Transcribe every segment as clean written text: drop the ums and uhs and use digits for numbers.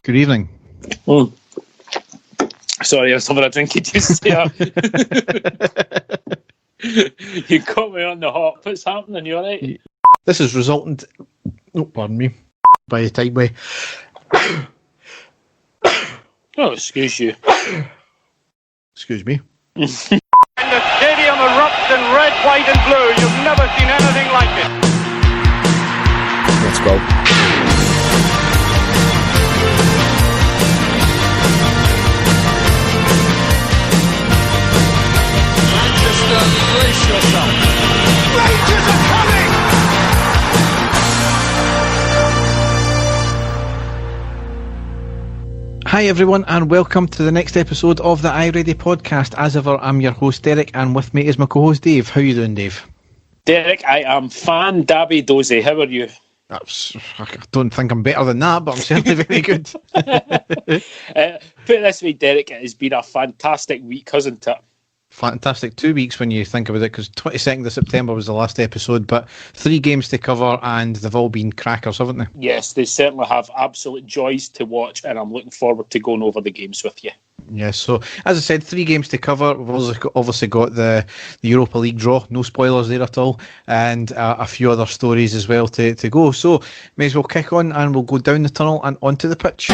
Good evening. Mm. Sorry, I was having a drink of juice there. You caught me on the hop. What's happening? You alright? This is resultant... Oh, pardon me. By the time we... Oh, excuse you. Excuse me. And the stadium erupts in red, white and blue. You've never seen anything like it. Let's go. Brace yourself. Rangers are coming! Hi everyone, and welcome to the next episode of the iReady podcast. As ever, I'm your host Derek, and with me is my co-host Dave. How are you doing, Dave? Derek, I am fan Dabby Dozy. How are you? I don't think I'm better than that, but I'm certainly very good. Put it this way, Derek, it has been a fantastic week, hasn't it? Fantastic 2 weeks when you think about it, because 22nd of September was the last episode, but 3 games to cover and they've all been crackers, haven't they? Yes, they certainly have absolute joys to watch, and I'm looking forward to going over the games with you. Yes, so as I said, 3 games to cover. We've obviously got the Europa League draw, no spoilers there at all, and a few other stories as well to go. So may as well kick on and we'll go down the tunnel and onto the pitch.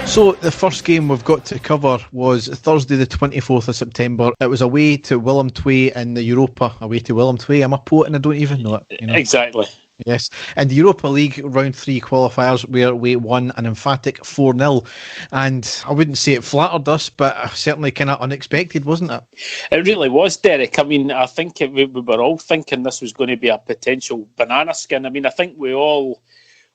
So the first game we've got to cover was Thursday the 24th of September. It was away to Willem II in the Europa. Away to Willem II. I'm a poet and I don't even know it. You know? Exactly. Yes. And the Europa League Round 3 qualifiers where we won an emphatic 4-0. And I wouldn't say it flattered us, but certainly kind of unexpected, wasn't it? It really was, Derek. I mean, I think we were all thinking this was going to be a potential banana skin. I mean, I think we all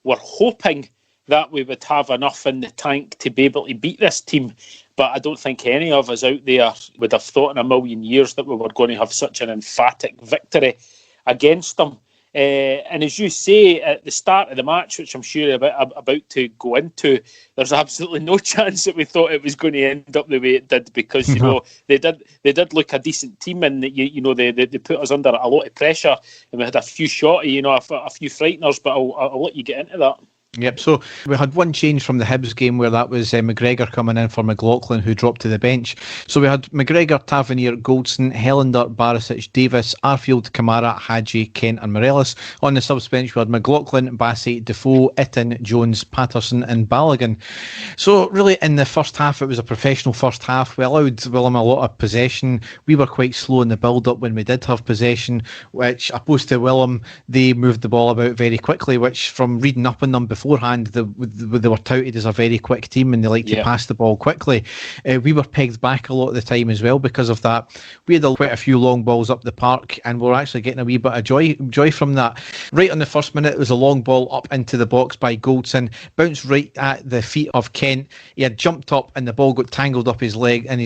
were hoping that we would have enough in the tank to be able to beat this team. But I don't think any of us out there would have thought in a million years that we were going to have such an emphatic victory against them. And as you say, at the start of the match, which I'm sure about to go into, there's absolutely no chance that we thought it was going to end up the way it did, because you know they did look a decent team, and they put us under a lot of pressure, and we had a few shotty, a few frighteners. But I'll let you get into that. Yep, so we had one change from the Hibs game where that was McGregor coming in for McLaughlin, who dropped to the bench. So we had McGregor, Tavernier, Goldson, Helander, Barisic, Davis, Arfield, Kamara, Hadji, Kent and Morelos. On the subs bench we had McLaughlin, Bassey, Defoe, Itten, Jones, Patterson and Balogun. So really in the first half it was a professional first half. We allowed Willem a lot of possession. We were quite slow in the build-up when we did have possession, which opposed to Willem, they moved the ball about very quickly, which from reading up on them beforehand, they were touted as a very quick team and they like to pass the ball quickly. We were pegged back a lot of the time as well because of that. We had quite a few long balls up the park and we were actually getting a wee bit of joy from that. Right on the first minute, it was a long ball up into the box by Goldson, bounced right at the feet of Kent. He had jumped up and the ball got tangled up his legs and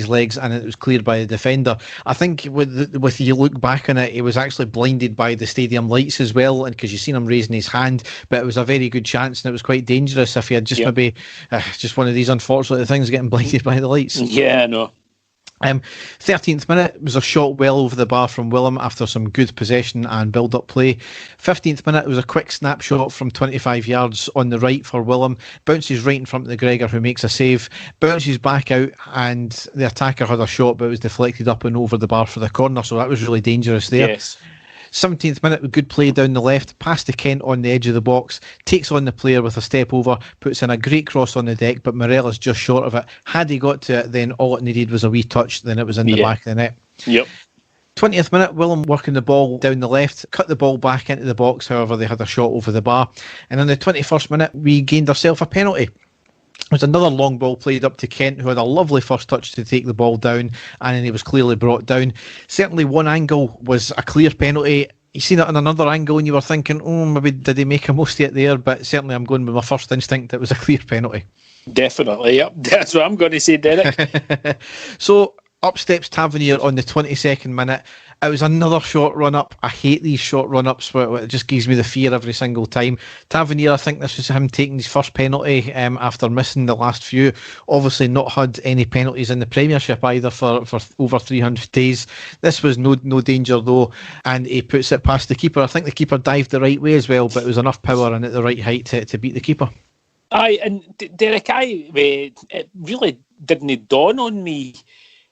it was cleared by the defender. I think with you look back on it, he was actually blinded by the stadium lights as well, and because you seen him raising his hand, but it was a very good chance and it was quite dangerous if he had just maybe just one of these unfortunate things, getting blinded by the lights. Yeah, no. 13th minute was a shot well over the bar from Willem after some good possession and build-up play. 15th minute was a quick snapshot from 25 yards on the right for Willem, bounces right in front of McGregor, who makes a save, bounces back out and the attacker had a shot but it was deflected up and over the bar for the corner, so that was really dangerous there. Yes. 17th minute, good play down the left, pass to Kent on the edge of the box, takes on the player with a step over, puts in a great cross on the deck, but Morelos just short of it. Had he got to it, then all it needed was a wee touch, then it was in the back of the net. Yep. 20th minute, Willem working the ball down the left, cut the ball back into the box, however they had a shot over the bar. And in the 21st minute, we gained ourselves a penalty. There was another long ball played up to Kent, who had a lovely first touch to take the ball down, and then he was clearly brought down. Certainly one angle was a clear penalty. You seen it on another angle and you were thinking, oh, maybe did he make a most of it there? But certainly I'm going with my first instinct, it was a clear penalty. Definitely, yep. That's what I'm going to say, Derek. So Up steps Tavernier on the 22nd minute. It was another short run-up. I hate these short run-ups where it just gives me the fear every single time. Tavernier, I think this was him taking his first penalty after missing the last few. Obviously not had any penalties in the Premiership either for over 300 days. This was no danger though, and he puts it past the keeper. I think the keeper dived the right way as well, but it was enough power and at the right height to beat the keeper. Aye, and Derek, it really didn't dawn on me.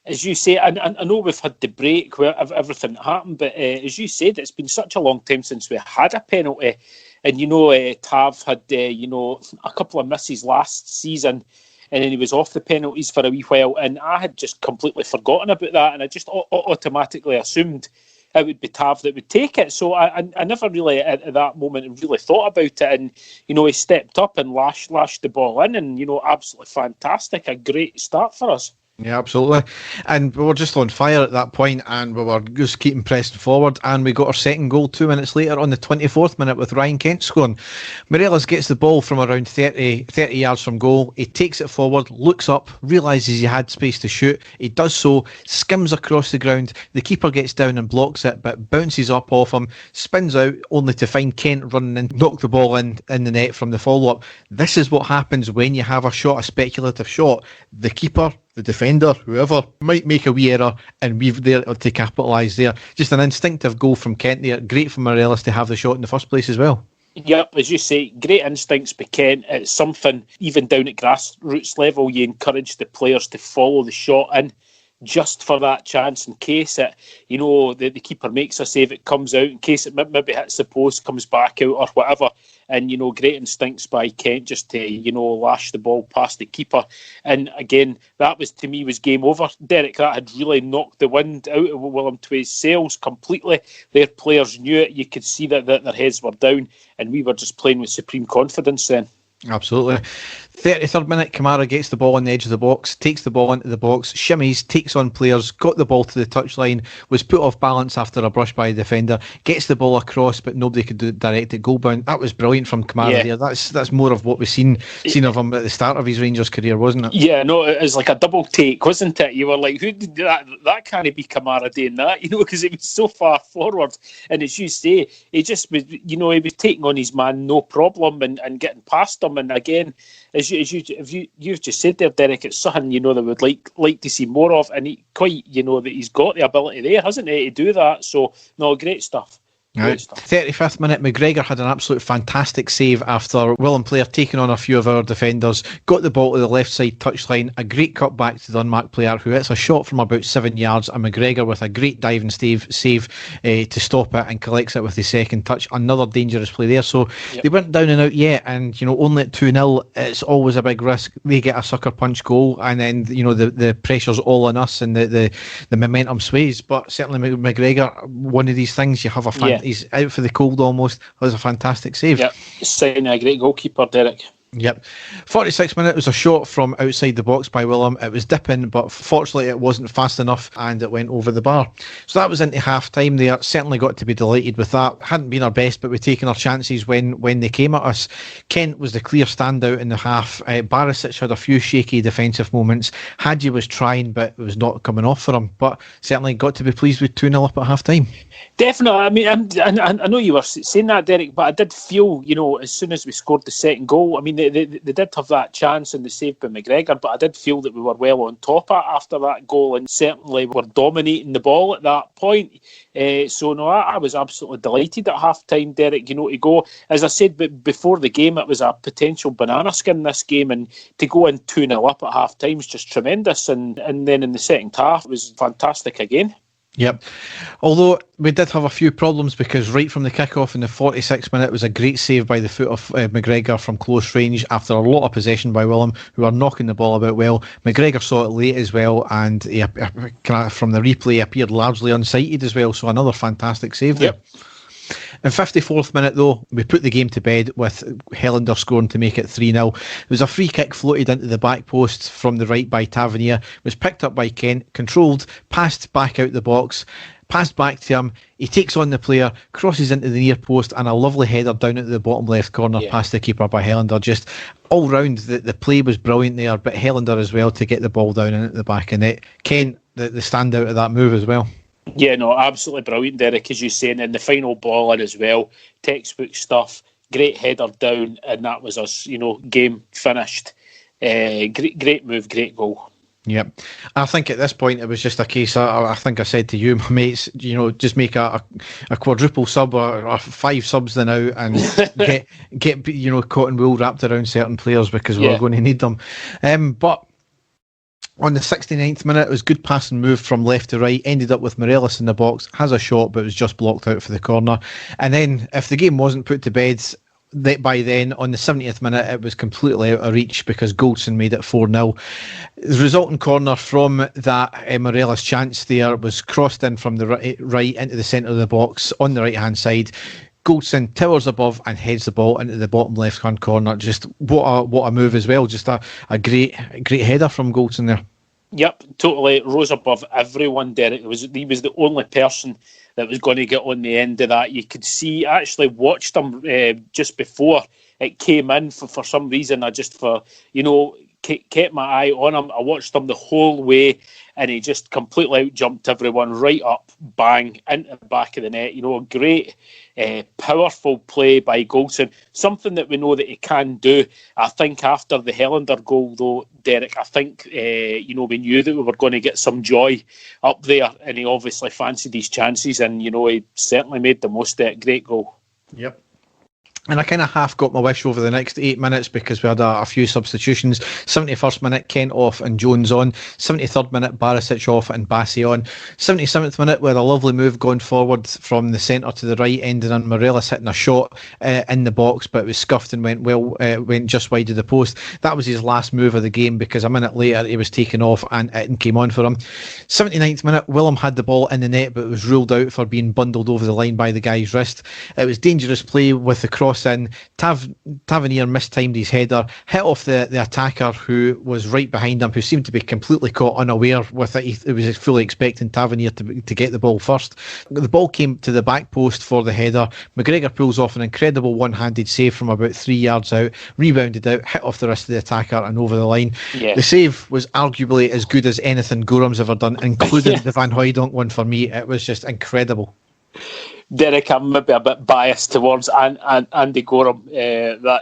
As you say, I know we've had the break where everything happened, but as you said, it's been such a long time since we had a penalty. And, Tav had, a couple of misses last season, and then he was off the penalties for a wee while, and I had just completely forgotten about that, and I just automatically assumed it would be Tav that would take it. So I never really, at that moment, really thought about it. And, he stepped up and lashed the ball in, and, absolutely fantastic. A great start for us. Yeah, absolutely. And we were just on fire at that point, and we were just keeping pressing forward, and we got our second goal 2 minutes later on the 24th minute with Ryan Kent scoring. Morelos gets the ball from around 30 yards from goal. He takes it forward, looks up, realises he had space to shoot. He does so, skims across the ground. The keeper gets down and blocks it, but bounces up off him, spins out, only to find Kent running and knock the ball in the net from the follow-up. This is what happens when you have a speculative shot. The keeper, the defender, whoever, might make a wee error, and we've there to capitalise there. Just an instinctive goal from Kent there. Great for Morelos to have the shot in the first place as well. Yep, as you say, great instincts by Kent. It's something, even down at grassroots level, you encourage the players to follow the shot in just for that chance in case it, the keeper makes a save, it comes out, in case it maybe hits the post, comes back out or whatever. And, great instincts by Kent just to, lash the ball past the keeper. And again, that was, to me, was game over. Derek, that had really knocked the wind out of Willem II's sails completely. Their players knew it. You could see that their heads were down, and we were just playing with supreme confidence then. Absolutely. 33rd minute, Kamara gets the ball on the edge of the box, takes the ball into the box, shimmies, takes on players, got the ball to the touchline, was put off balance after a brush by a defender, gets the ball across, but nobody could direct it goal bound. That was brilliant from Kamara there. That's more of what we've seen of him at the start of his Rangers career, wasn't it? Yeah, no, it was like a double take, wasn't it? You were like, who did that? That can't be Kamara doing that, because it was so far forward. And as you say, he just was, he was taking on his man no problem and getting past him. And again, as you've just said there, Derek, it's something they would like to see more of, and that he's got the ability there, hasn't he, to do that? So no, great stuff. Right. 35th minute, McGregor had an absolute fantastic save after Willem player taking on a few of our defenders, got the ball to the left side touchline, a great cut back to the unmarked player who hits a shot from about 7 yards, and McGregor with a great diving save to stop it and collects it with his second touch. Another dangerous play there. So They weren't down and out yet, and only at 2-0 it's always a big risk. They get a sucker punch goal, and then the pressure's all on us, and the momentum sways. But certainly McGregor, one of these things, you have a he's out for the cold almost. That was a fantastic save. Yep, signing a great goalkeeper, Derek. Yep. 46th minute was a shot from outside the box by Willem. It was dipping, but fortunately it wasn't fast enough and it went over the bar. So that was into half time there. Certainly got to be delighted with that. Hadn't been our best, but we'd taken our chances when they came at us. Kent was the clear standout in the half. Barisic had a few shaky defensive moments. Hadji was trying, but it was not coming off for him. But certainly got to be pleased with 2-0 up at half time. Definitely. I mean, I know you were saying that, Derek, but I did feel, as soon as we scored the second goal, I mean, they did have that chance and the save by McGregor, but I did feel that we were well on top after that goal, and certainly were dominating the ball at that point. So, no, I was absolutely delighted at half-time, Derek, to go. As I said before the game, it was a potential banana skin, this game, and to go in 2-0 up at half-time is just tremendous. And then in the second half, it was fantastic again. Yep. Although we did have a few problems, because right from the kick-off in the 46th minute was a great save by the foot of McGregor from close range after a lot of possession by Willem, who are knocking the ball about well. McGregor saw it late as well, and he, from the replay, appeared largely unsighted as well, so another fantastic save there. Yep. In 54th minute, though, we put the game to bed with Helander scoring to make it 3-0. It was a free kick floated into the back post from the right by Tavernier. It was picked up by Kent, controlled, passed back out the box. passed back to him, he takes on the player, crosses into the near post, and a lovely header down into the bottom left corner past the keeper by Helander. Just all round, the play was brilliant there, but Helander as well to get the ball down into the back of net. Kent, the standout of that move as well. Yeah, no, absolutely brilliant, Derek, as you say, and then the final ball in as well, textbook stuff, great header down, and that was us, game finished. Great move, great goal. Yep. I think at this point it was just a case of, I think I said to you, my mates, just make a quadruple sub or 5 subs then out and get cotton wool wrapped around certain players because we're going to need them. But on the 69th minute, it was good pass and move from left to right, ended up with Morelos in the box, has a shot but was just blocked out for the corner. And then if the game wasn't put to bed, by then, on the 70th minute, it was completely out of reach because Goldson made it 4-0. The resulting corner from that Morelos chance there was crossed in from the right into the centre of the box on the right-hand side. Goldson towers above and heads the ball into the bottom left-hand corner. Just what a move as well. Just a great header from Goldson there. Yep, totally rose above everyone, Derek. He was the only person that was going to get on the end of that. You could see, I actually watched him just before it came in for some reason. I just, kept my eye on him. I watched him the whole way and he just completely out-jumped everyone right up, bang, into the back of the net. A great, powerful play by Goldson. Something that we know that he can do. I think after the Helander goal, though, Derek, I think, we knew that we were going to get some joy up there, and he obviously fancied his chances, and, he certainly made the most of it. Great goal. Yep. And I kind of half got my wish over the next 8 minutes because we had a few substitutions. 71st minute, Kent off and Jones on. 73rd minute, Barisic off and Bassi on. 77th minute, we had a lovely move going forward from the centre to the right, ending on Morelos hitting a shot in the box, but it was scuffed and went just wide of the post. That was his last move of the game because a minute later he was taken off and it came on for him. 79th minute, Willem had the ball in the net, but it was ruled out for being bundled over the line by the guy's wrist. It was dangerous play with the cross in. Tavernier mistimed his header, hit off the attacker who was right behind him, who seemed to be completely caught unaware with it. He was fully expecting Tavernier to get the ball first. The ball came to the back post for the header. McGregor pulls off an incredible one-handed save from about 3 yards out, rebounded out, hit off the wrist of the attacker and over the line. Yeah. The save was arguably as good as anything Goram's ever done, including the Van Hooijdonk one for me. It was just incredible. Derek, I'm maybe a bit biased towards Andy Goram. That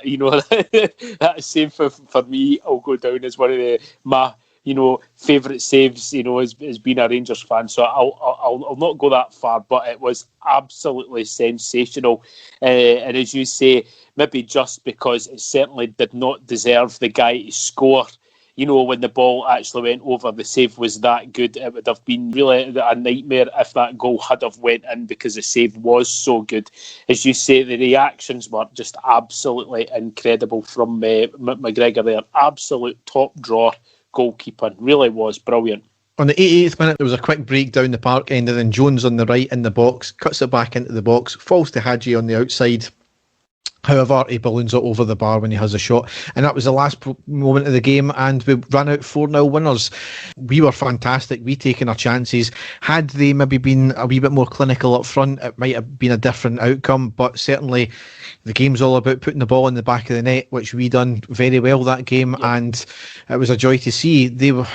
save for me, I'll go down as one of my favourite saves. As being a Rangers fan, so I'll not go that far, but it was absolutely sensational. And as you say, maybe just because it certainly did not deserve the guy to score. When the ball actually went over, the save was that good. It would have been really a nightmare if that goal had have went in because the save was so good. As you say, the reactions were just absolutely incredible from McGregor there. Absolute top drawer goalkeeping. Really was brilliant. On the 88th minute, there was a quick break down the park end, and then Jones on the right in the box, cuts it back into the box, falls to Hadji on the outside. However, he balloons it over the bar when he has a shot. And that was the last moment of the game, and we ran out 4-0 winners. We were fantastic. We taken our chances. Had they maybe been a wee bit more clinical up front, it might have been a different outcome. But certainly, the game's all about putting the ball in the back of the net, which we done very well that game. Yeah. And it was a joy to see. They were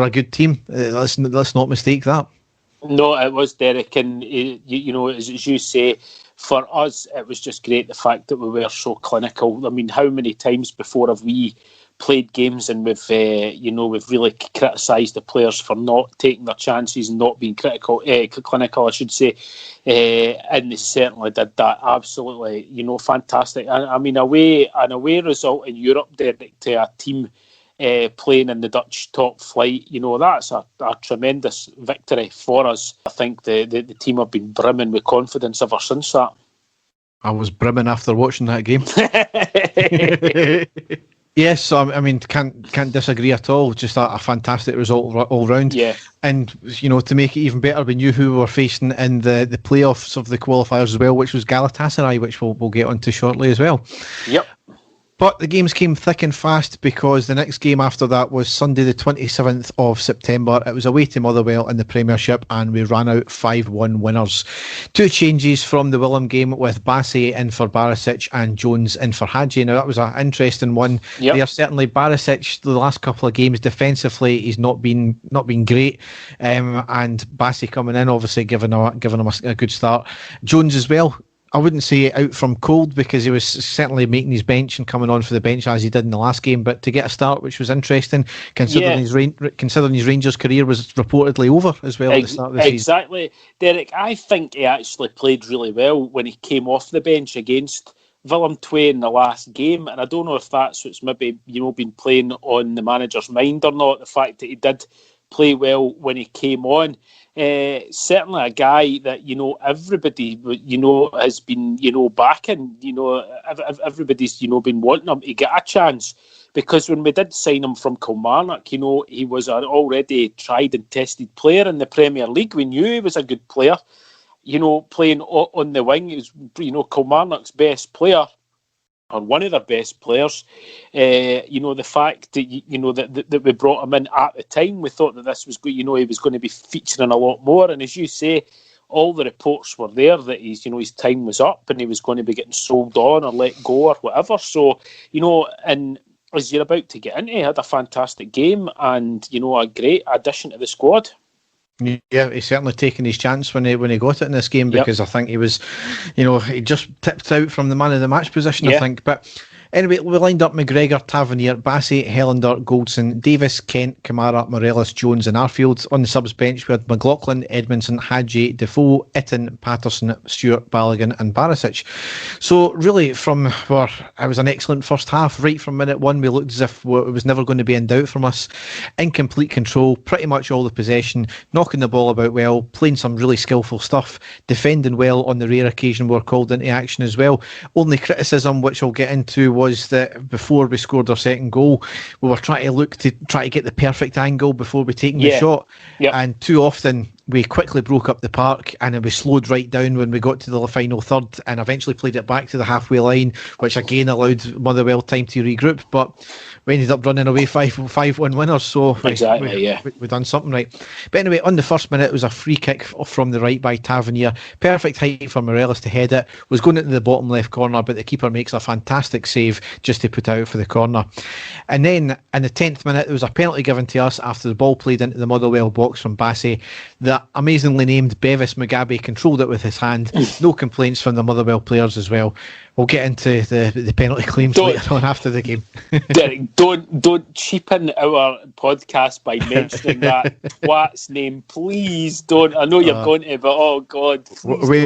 a good team. Let's not mistake that. No, it was, Derek. And, as you say, for us, it was just great, the fact that we were so clinical. I mean, how many times before have we played games and we've really criticised the players for not taking their chances and not being clinical, I should say. And they certainly did that. Absolutely, fantastic. I mean, an away result in Europe, Derek, to a team playing in the Dutch top flight, that's a tremendous victory for us. I think the team have been brimming with confidence ever since that. I was brimming after watching that game. Yes, so I mean, can't disagree at all. Just a fantastic result all round. Yeah. And to make it even better, we knew who we were facing in the playoffs of the qualifiers as well, which was Galatasaray, which we'll get onto shortly as well. Yep. But the games came thick and fast because the next game after that was Sunday the 27th of September. It was away to Motherwell in the Premiership and we ran out 5-1 winners. 2 changes from the Willem game with Bassey in for Barisic and Jones in for Hadji. Now that was an interesting one. Yep. They are certainly Barisic the last couple of games defensively he's not been great, and Bassey coming in obviously giving him a good start. Jones as well. I wouldn't say out from cold because he was certainly making his bench and coming on for the bench as he did in the last game, but to get a start, which was interesting, considering his Rangers career was reportedly over as well at the start of the season. Exactly. Derek, I think he actually played really well when he came off the bench against Willem II in the last game, and I don't know if that's what's maybe been playing on the manager's mind or not, the fact that he did play well when he came on. Certainly a guy that everybody has been backing. Everybody's been wanting him to get a chance, because when we did sign him from Kilmarnock, he was an already tried and tested player in the Premier League. We knew he was a good player. Playing on the wing, he was Kilmarnock's best player, or one of their best players. The fact that that we brought him in at the time, we thought that this was good. He was going to be featuring a lot more. And as you say, all the reports were there that his time was up and he was going to be getting sold on or let go or whatever. So and as you're about to get into, he had a fantastic game and a great addition to the squad. Yeah, he's certainly taken his chance when he got it in this game, because I think he was, he just tipped out from the man of the match position, I think. But anyway, we lined up McGregor, Tavernier, Bassey, Helander, Goldson, Davis, Kent, Kamara, Morelos, Jones and Arfield. On the subs bench we had McLaughlin, Edmondson, Hadji, Defoe, Itten, Patterson, Stewart, Balogun and Barisic. So really from where it was an excellent first half, right from minute one we looked as if it was never going to be in doubt from us. In complete control, pretty much all the possession, knocking the ball about well, playing some really skillful stuff, defending well on the rare occasion we were called into action as well. Only criticism, which I'll get into, was that before we scored our second goal, we were trying to get the perfect angle before we taking the shot, and too often we quickly broke up the park and then we slowed right down when we got to the final third and eventually played it back to the halfway line, which again allowed Motherwell time to regroup, but we ended up running away 5-1 winners, so we done something right. But anyway, on the first minute it was a free kick from the right by Tavernier, perfect height for Morelos to head it, was going into the bottom left corner, but the keeper makes a fantastic save just to put out for the corner. And then in the 10th minute there was a penalty given to us after the ball played into the Motherwell box from Bassey. The amazingly named Bevis Mugabe controlled it with his hand. No complaints from the Motherwell players as well. We'll get into the penalty claims later on after the game. Derek, don't cheapen our podcast by mentioning that twat's name, please. Don't. I know you're going to, but oh god, we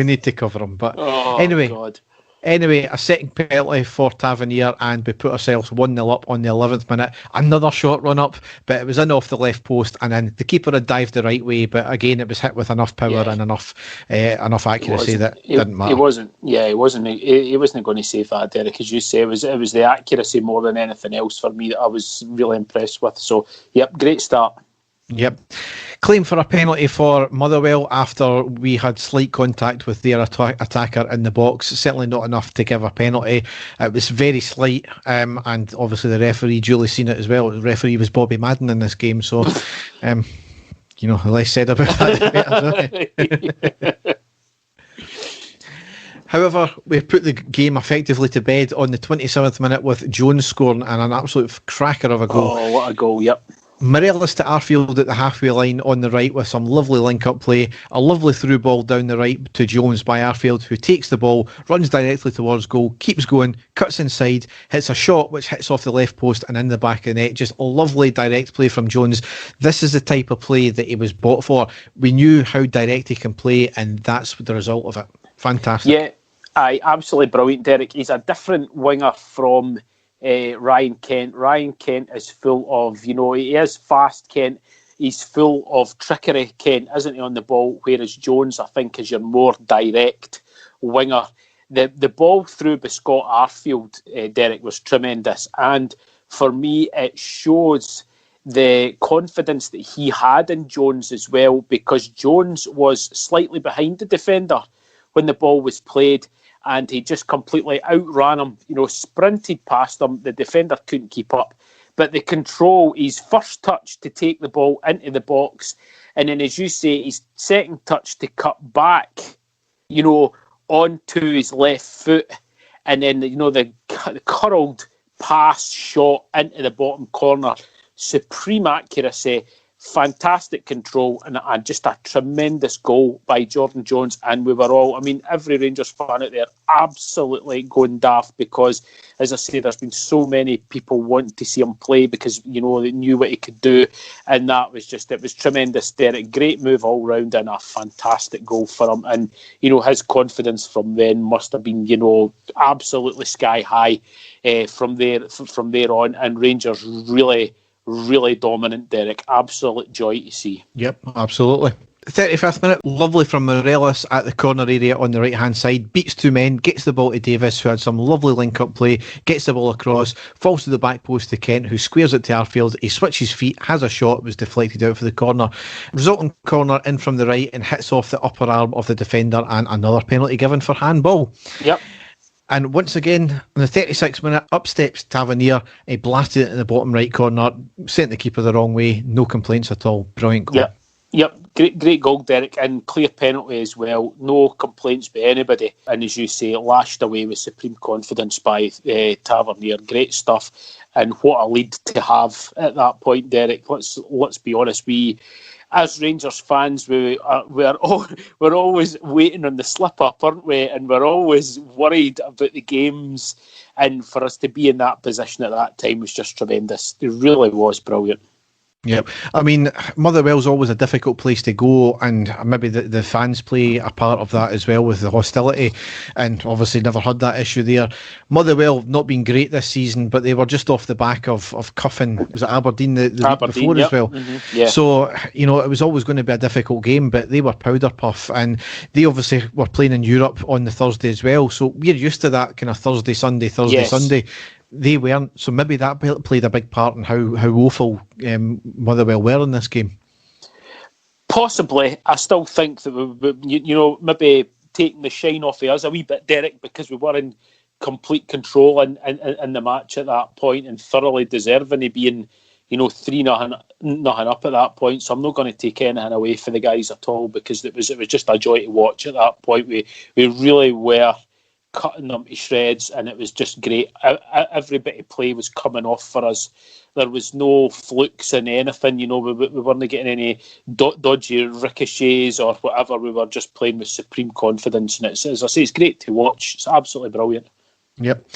need to cover him. But anyway. God. Anyway, a second penalty for Tavernier and we put ourselves 1-0 up on the 11th minute. Another shot run up, but it was in off the left post and then the keeper had dived the right way, but again it was hit with enough power and enough accuracy that didn't matter. He wasn't going to save that, Derek, as you say. It was the accuracy more than anything else for me that I was really impressed with. So, great start. Yep. Claim for a penalty for Motherwell after we had slight contact with their attacker in the box. Certainly not enough to give a penalty. It was very slight, and obviously the referee duly seen it as well. The referee was Bobby Madden in this game, so the less said about that, the better. However, we put the game effectively to bed on the 27th minute with Jones scoring and an absolute cracker of a goal. Oh, what a goal, yep. Morelos to Arfield at the halfway line on the right with some lovely link-up play, a lovely through ball down the right to Jones by Arfield, who takes the ball, runs directly towards goal, keeps going, cuts inside, hits a shot which hits off the left post and in the back of the net. Just a lovely direct play from Jones. This is the type of play that he was bought for. We knew how direct he can play and that's the result of it. Fantastic. Yeah, absolutely brilliant, Derek. He's a different winger from Ryan Kent. Ryan Kent is full of, he is fast, Kent. He's full of trickery, Kent, isn't he, on the ball? Whereas Jones, I think, is your more direct winger. The ball through by Scott Arfield, Derek, was tremendous. And for me, it shows the confidence that he had in Jones as well, because Jones was slightly behind the defender when the ball was played. and he just completely outran him, sprinted past him. The defender couldn't keep up. But the control, his first touch to take the ball into the box, and then, as you say, his second touch to cut back, onto his left foot, and then, the curled pass shot into the bottom corner. Supreme accuracy, fantastic control, and just a tremendous goal by Jordan Jones. And we were all, every Rangers fan out there absolutely going daft because, as I say, there's been so many people wanting to see him play because, they knew what he could do. And it was tremendous, Derek. Great move all round and a fantastic goal for him. And, his confidence from then must have been, absolutely sky high from there on. And Rangers really dominant, Derek. Absolute joy to see. Yep, absolutely. 35th minute, lovely from Morelos at the corner area on the right hand side, beats two men, gets the ball to Davis, who had some lovely link up play, gets the ball across, falls to the back post to Kent, who squares it to Arfield. He switches feet, has a shot, was deflected out for the corner. Resulting corner in from the right and hits off the upper arm of the defender, and another penalty given for handball. Yep. And once again, in the 36th minute, up steps Tavernier. He blasted it in the bottom right corner, sent the keeper the wrong way. No complaints at all. Brilliant goal. Yep. Great goal, Derek, and clear penalty as well. No complaints by anybody. And as you say, lashed away with supreme confidence by Tavernier. Great stuff. And what a lead to have at that point, Derek. Let's be honest. We, as Rangers fans, we're always waiting on the slip up, aren't we? And we're always worried about the games. And for us to be in that position at that time was just tremendous. It really was brilliant. Yep. Motherwell's always a difficult place to go, and maybe the fans play a part of that as well with the hostility, and obviously never had that issue there. Motherwell have not been great this season, but they were just off the back of cuffing, was it Aberdeen the week before as well? Mm-hmm. Yeah. So, it was always going to be a difficult game, but they were powder puff, and they obviously were playing in Europe on the Thursday as well, so we're used to that kind of Thursday, Sunday. They weren't, so maybe that played a big part in how woeful Motherwell were in this game. Possibly. I still think that we maybe taking the shine off of us a wee bit, Derek, because we were in complete control in the match at that point and thoroughly deserving of being 3-0 up at that point. So I'm not going to take anything away for the guys at all, because it was just a joy to watch at that point. We really were cutting them to shreds, and it was just great. Every bit of play was coming off for us. There was no flukes in anything, we weren't getting any dodgy ricochets or whatever. We were just playing with supreme confidence, and it's, as I say, it's great to watch. It's absolutely brilliant. Yep.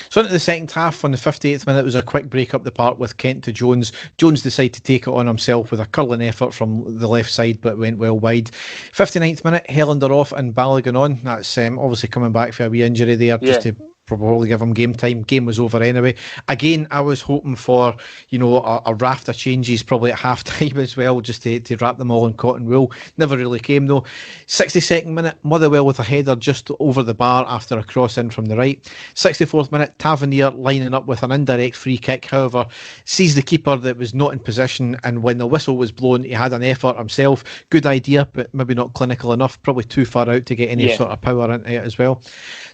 So into the second half, on the 58th minute, it was a quick break up the park with Kent to Jones. Jones decided to take it on himself with a curling effort from the left side, but went well wide. 59th minute, Helander off and Balogun on. That's obviously coming back for a wee injury there, just to probably give him game time. Game was over anyway. Again, I was hoping for a raft of changes probably at half time as well, just to wrap them all in cotton wool. Never really came though. 62nd minute, Motherwell with a header just over the bar after a cross in from the right. 64th minute, Tavernier lining up with an indirect free kick, however sees the keeper that was not in position, and when the whistle was blown, he had an effort himself. Good idea, but maybe not clinical enough, probably too far out to get any sort of power into it as well.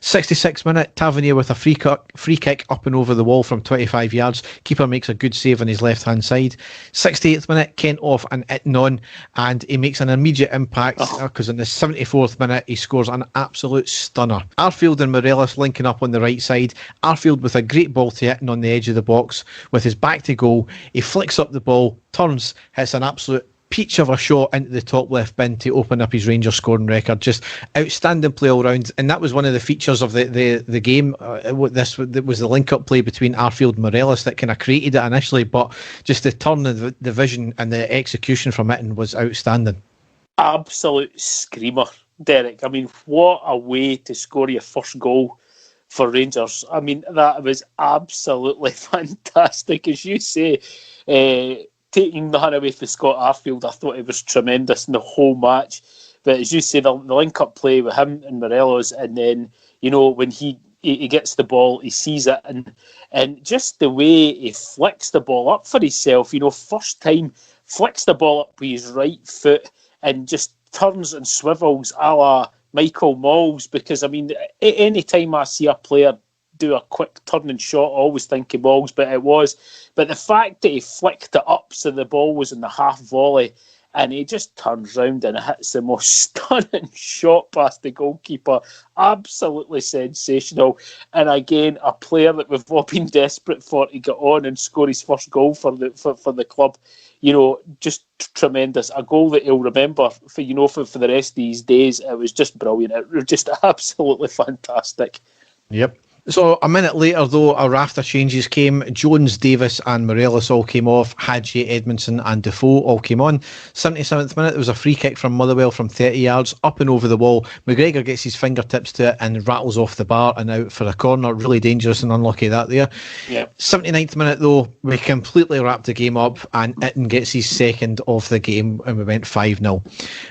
66th minute, Tavernier with a free kick up and over the wall from 25 yards. Keeper makes a good save on his left hand side. 68th minute, Kent off and Itten on, and he makes an immediate impact because in the 74th minute he scores an absolute stunner. Arfield and Morelos linking up on the right side. Arfield with a great ball to Itten on the edge of the box with his back to goal. He flicks up the ball, turns, hits an absolute peach of a shot into the top left bin to open up his Rangers scoring record. Just outstanding play all round, and that was one of the features of the game. This was the link-up play between Arfield and Morelos that kind of created it initially, but just the turn of the vision and the execution from Itten was outstanding. Absolute screamer, Derek. What a way to score your first goal for Rangers. That was absolutely fantastic. As you say, taking nothing away from Scott Arfield, I thought it was tremendous in the whole match. But as you say, the link-up play with him and Morelos, and then, when he gets the ball, he sees it, and just the way he flicks the ball up for himself, first time, flicks the ball up with his right foot and just turns and swivels a la Michael Malls, because, I mean, any time I see a player do a quick turning shot, I always think of Malls, but the fact that he flicked it up so the ball was in the half volley, and he just turns round and hits the most stunning shot past the goalkeeper. Absolutely sensational. And again, a player that we've all been desperate for to get on and score his first goal for the club. Just tremendous. A goal that he'll remember for the rest of his days. It was just brilliant. It was just absolutely fantastic. Yep. So a minute later, though, a raft of changes came. Jones, Davis and Morelos all came off. Hadji, Edmondson and Defoe all came on. 77th minute, there was a free kick from Motherwell from 30 yards, up and over the wall. McGregor gets his fingertips to it and rattles off the bar and out for a corner. Really dangerous and unlucky that there. Yeah. 79th minute, though, we completely wrapped the game up and Itten gets his second of the game and we went 5-0.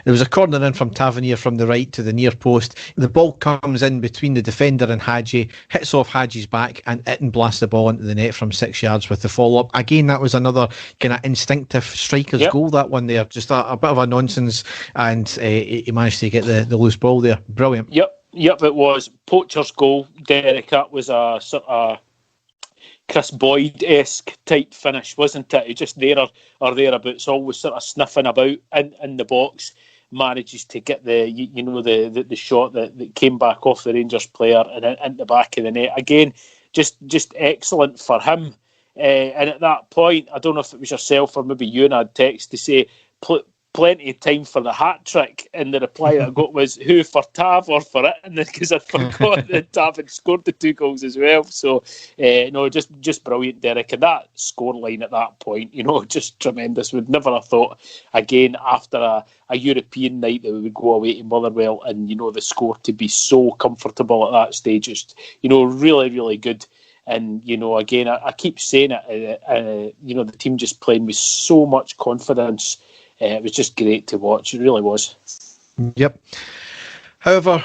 There was a corner in from Tavernier from the right to the near post. The ball comes in between the defender and Hadji, hits off Hadji's back and Itten blasts the ball into the net from 6 yards with the follow-up. Again, that was another kind of instinctive striker's goal, that one there. Just a bit of a nonsense, and he managed to get the loose ball there. Brilliant. Yep, it was. Poacher's goal, Derek. That was a sort of Chris Boyd-esque type finish, wasn't it? He just there or thereabouts, always sort of sniffing about in the box. Manages to get the shot that came back off the Rangers player and into the back of the net. Again, just excellent for him. And at that point, I don't know if it was yourself or maybe you and I had text to say plenty of time for the hat trick, and the reply I got was who, for Tav or for Itten, because I forgot that Tav had scored the 2 goals as well. So no, just brilliant, Derek, and that scoreline at that point, just tremendous. We'd never have thought again after a European night that we would go away to Motherwell and the score to be so comfortable at that stage. It's really, really good. And again, I keep saying it, the team just playing with so much confidence. It was just great to watch. It really was. Yep. However,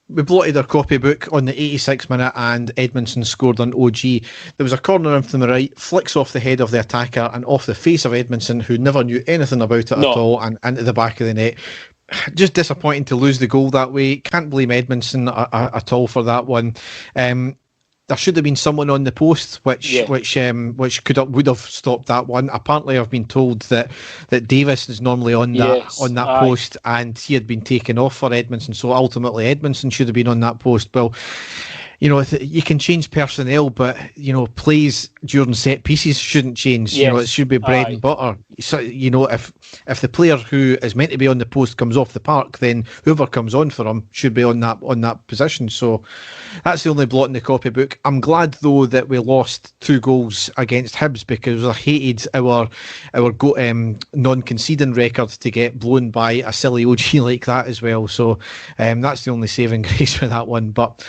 we blotted our copybook on the 86th minute and Edmondson scored on OG. There was a corner in from the right, flicks off the head of the attacker and off the face of Edmondson, who never knew anything about it at all, and into the back of the net. Just disappointing to lose the goal that way. Can't blame Edmondson at all for that one. There should have been someone on the post which would have stopped that one. Apparently, I've been told that Davis is normally on that post, and he had been taken off for Edmondson. So ultimately, Edmondson should have been on that post. Well, you can change personnel, but plays during set pieces shouldn't change. Yes. It should be bread and butter. So if the player who is meant to be on the post comes off the park, then whoever comes on for him should be on that position. So that's the only blot in the copybook. I'm glad though that we lost 2 goals against Hibs, because I hated our non-conceding record to get blown by a silly OG like that as well. So that's the only saving grace for that one. But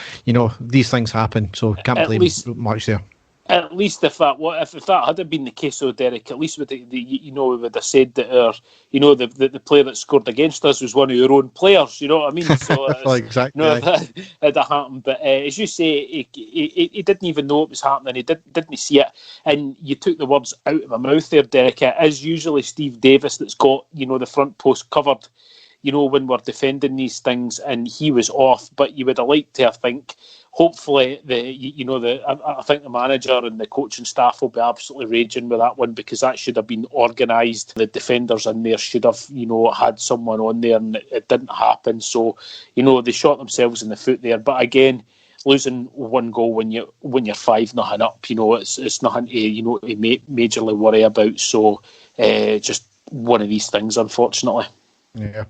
these things happen, so can't blame much there. At least if that had been the case, though, Derek, at least we would have said that the player that scored against us was one of your own players. You know what I mean? So exactly. That happened, but as you say, he didn't even know it was happening. He didn't see it, and you took the words out of my mouth there, Derek. It is usually Steve Davis that's got the front post covered. When we're defending these things, and he was off. But you would have liked to, I think, hopefully I think the manager and the coaching staff will be absolutely raging with that one, because that should have been organised. The defenders in there should have had someone on there, and it didn't happen. So they shot themselves in the foot there. But again, losing 1 goal when you're 5-0 up, it's nothing to majorly worry about. So just one of these things, unfortunately. Yeah.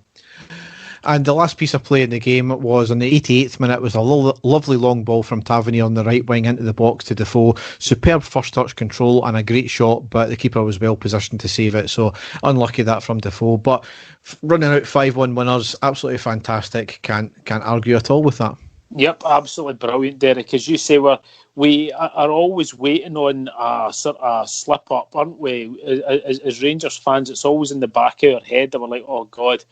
And the last piece of play in the game was on the 88th minute. It was a lovely long ball from Tavernier on the right wing into the box to Defoe. Superb first touch control and a great shot, but the keeper was well positioned to save it. So unlucky that from Defoe. But running out 5-1 winners, absolutely fantastic. Can't argue at all with that. Yep, absolutely brilliant, Derek. As you say, we are always waiting on a sort of slip up, aren't we? As Rangers fans, it's always in the back of our head that we're like, oh God,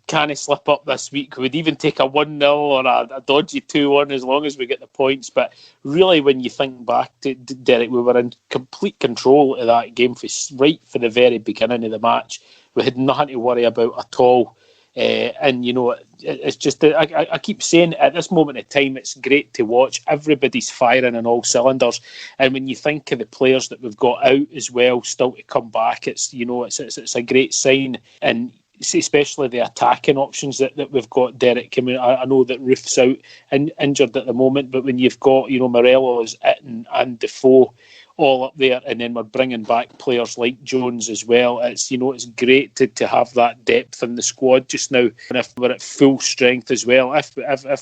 can he slip up this week? We'd even take a 1-0 or a dodgy 2-1 as long as we get the points. But really, when you think back to Derek, we were in complete control of that game right from the very beginning of the match. We had nothing to worry about at all. And, it's just, I keep saying at this moment in time, it's great to watch. Everybody's firing on all cylinders. And when you think of the players that we've got out as well, still to come back, it's a great sign. And especially the attacking options that we've got, Derek. I mean, I know that Roof's out and injured at the moment, but when you've got, Morelos, Itten and Defoe all up there, and then we're bringing back players like Jones as well. It's it's great to have that depth in the squad just now. And if we're at full strength as well, if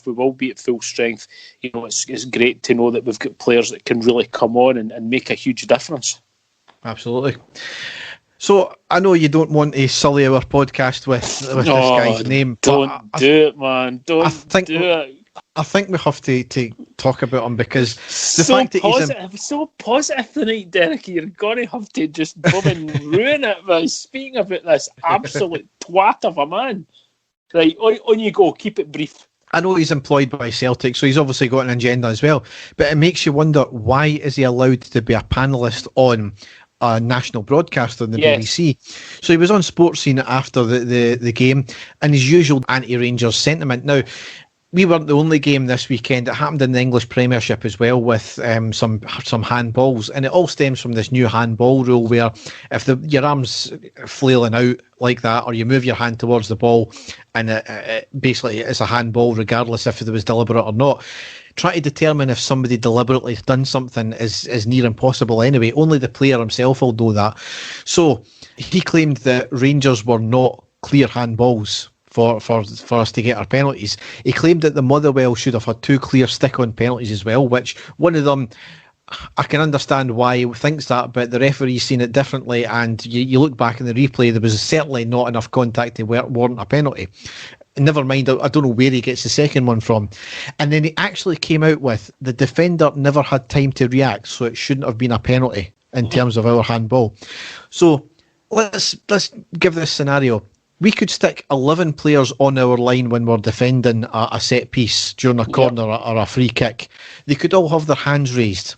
we will be at full strength, it's great to know that we've got players that can really come on and make a huge difference. Absolutely. So I know you don't want to sully our podcast with this guy's name. Don't do it, man. Don't do it. I think we have to talk about him because the fact that he's so positive tonight, Derek. You're going to have to just ruin it by speaking about this absolute twat of a man. Right, on you go. Keep it brief. I know he's employed by Celtic, so he's obviously got an agenda as well. But it makes you wonder, why is he allowed to be a panellist on a national broadcaster on the BBC? So he was on Sports Scene after the game, and his usual anti-Rangers sentiment. Now, we weren't the only game this weekend. It happened in the English Premiership as well, with some handballs, and it all stems from this new handball rule where if your arm's flailing out like that, or you move your hand towards the ball, and it basically it's a handball regardless if it was deliberate or not. Try to determine if somebody deliberately done something is near impossible anyway. Only the player himself will know that. So he claimed that Rangers were not clear handballs for us to get our penalties. He claimed that the Motherwell should have had 2 clear stick-on penalties as well, which one of them, I can understand why he thinks that, but the referee's seen it differently, and you look back in the replay, there was certainly not enough contact to warrant a penalty. Never mind, I don't know where he gets the second one from. And then he actually came out with, the defender never had time to react, so it shouldn't have been a penalty in terms of our handball. So let's give this scenario. We could stick 11 players on our line when we're defending a set piece during a corner or a free kick. They could all have their hands raised.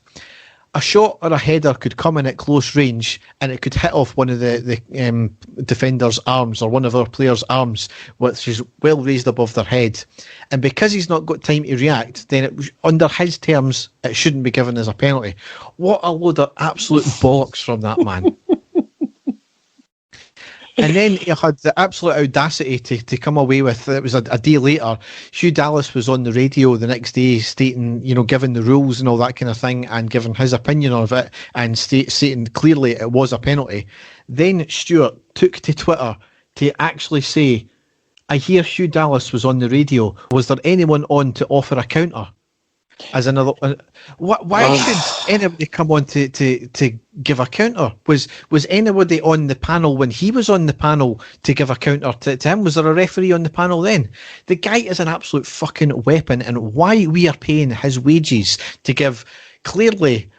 A shot or a header could come in at close range, and it could hit off one of the defender's arms, or one of our players' arms, which is well raised above their head. And because he's not got time to react, then under his terms, it shouldn't be given as a penalty. What a load of absolute bollocks from that man. And then he had the absolute audacity to come away with, it was a day later, Hugh Dallas was on the radio the next day stating, giving the rules and all that kind of thing, and giving his opinion of it, and stating clearly it was a penalty. Then Stuart took to Twitter to actually say, I hear Hugh Dallas was on the radio. Was there anyone on to offer a counter? As another, why should anybody come on to give a counter? Was anybody on the panel when he was on the panel to give a counter to him? Was there a referee on the panel then? The guy is an absolute fucking weapon, and why we are paying his wages to give clearly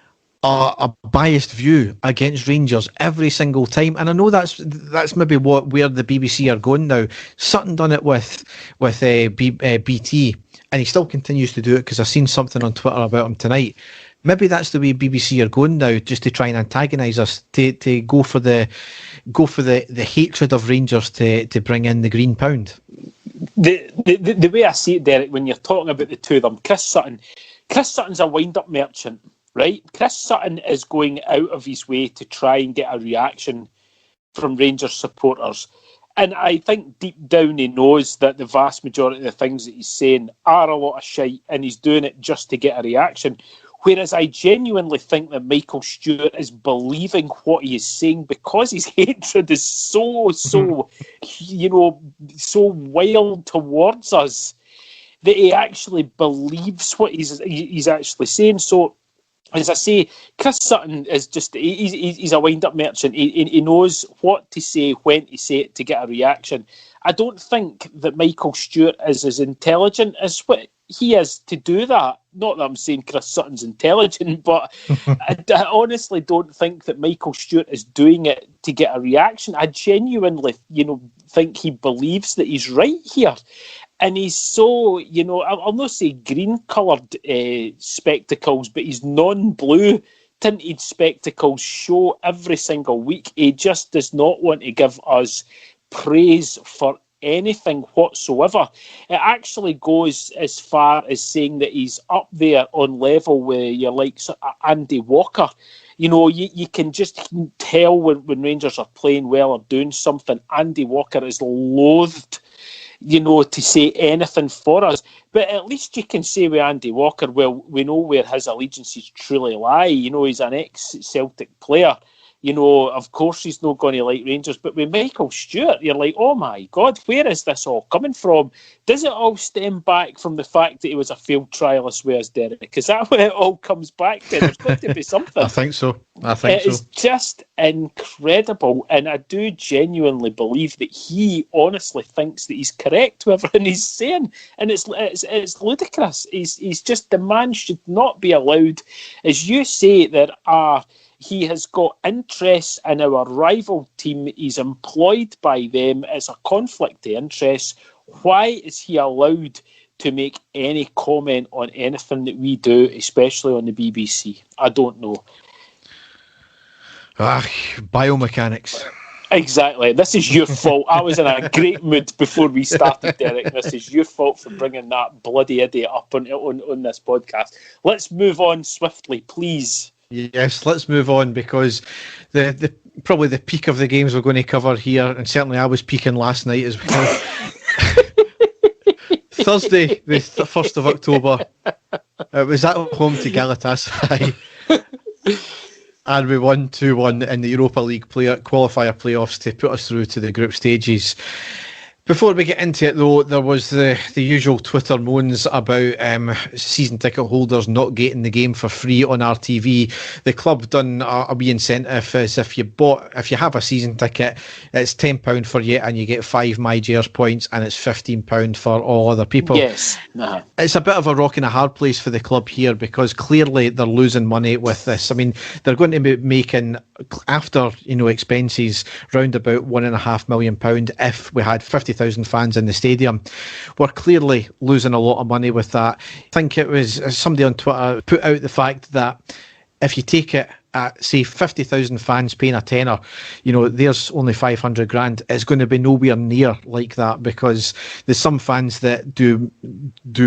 a biased view against Rangers every single time. And I know that's maybe where the BBC are going now. Sutton done it with BT. And he still continues to do it, because I've seen something on Twitter about him tonight. Maybe that's the way BBC are going now, just to try and antagonise us, to go for the hatred of Rangers to bring in the green pound. The way I see it, Derek, when you're talking about the two of them, Chris Sutton's a wind-up merchant, right? Chris Sutton is going out of his way to try and get a reaction from Rangers supporters. And I think deep down he knows that the vast majority of the things that he's saying are a lot of shite, and he's doing it just to get a reaction. Whereas I genuinely think that Michael Stewart is believing what he is saying, because his hatred is so wild towards us, that he actually believes what he's actually saying. So, as I say, Chris Sutton is he's a wind-up merchant. He knows what to say, when to say it to get a reaction. I don't think that Michael Stewart is as intelligent as what he is to do that. Not that I'm saying Chris Sutton's intelligent, but I honestly don't think that Michael Stewart is doing it to get a reaction. I genuinely, think he believes that he's right here. And he's so, I'll not say green-coloured spectacles, but his non-blue tinted spectacles show every single week. He just does not want to give us praise for anything whatsoever. It actually goes as far as saying that he's up there on level with your likes of Andy Walker. You know, you can just tell when Rangers are playing well or doing something. Andy Walker is loathed, you know, to say anything for us. But at least you can say with Andy Walker, well, we know where his allegiances truly lie. You know, he's an ex-Celtic player. You know, of course he's not going to like Rangers. But with Michael Stewart, you're like, oh my God, where is this all coming from? Does it all stem back from the fact that he was a failed trialist with us, Derek? Is that where it all comes back to? There's got to be something. I think so. It is just incredible. And I do genuinely believe that he honestly thinks that he's correct with everything he's saying. And it's ludicrous. He's just, the man should not be allowed. As you say, there are... He has got interests in our rival team. He's employed by them. It's a conflict of interest. Why is he allowed to make any comment on anything that we do, especially on the BBC? I don't know. Biomechanics. Exactly. This is your fault. I was in a great mood before we started, Derek. This is your fault for bringing that bloody idiot up on this podcast. Let's move on swiftly, please. Yes, let's move on, because the probably the peak of the games we're going to cover here, and certainly I was peaking last night as well. Thursday, the 1st of October, it was at home to Galatasaray, and we won 2-1 in the Europa League qualifier playoffs to put us through to the group stages. Before we get into it, though, there was the usual Twitter moans about season ticket holders not getting the game for free on RTV. The club done a wee incentive as if you have a season ticket, it's £10 for you and you get 5 MyJers points, and it's £15 for all other people. Yes. It's a bit of a rock and a hard place for the club here, because clearly they're losing money with this. I mean, they're going to be making, after expenses, round about £1.5 million if we had 50,000 fans in the stadium. We're clearly losing a lot of money with that. I think it was somebody on Twitter put out the fact that if you take it at, say, 50,000 fans paying a tenner, there's only 500 grand. It's going to be nowhere near like that, because there's some fans that do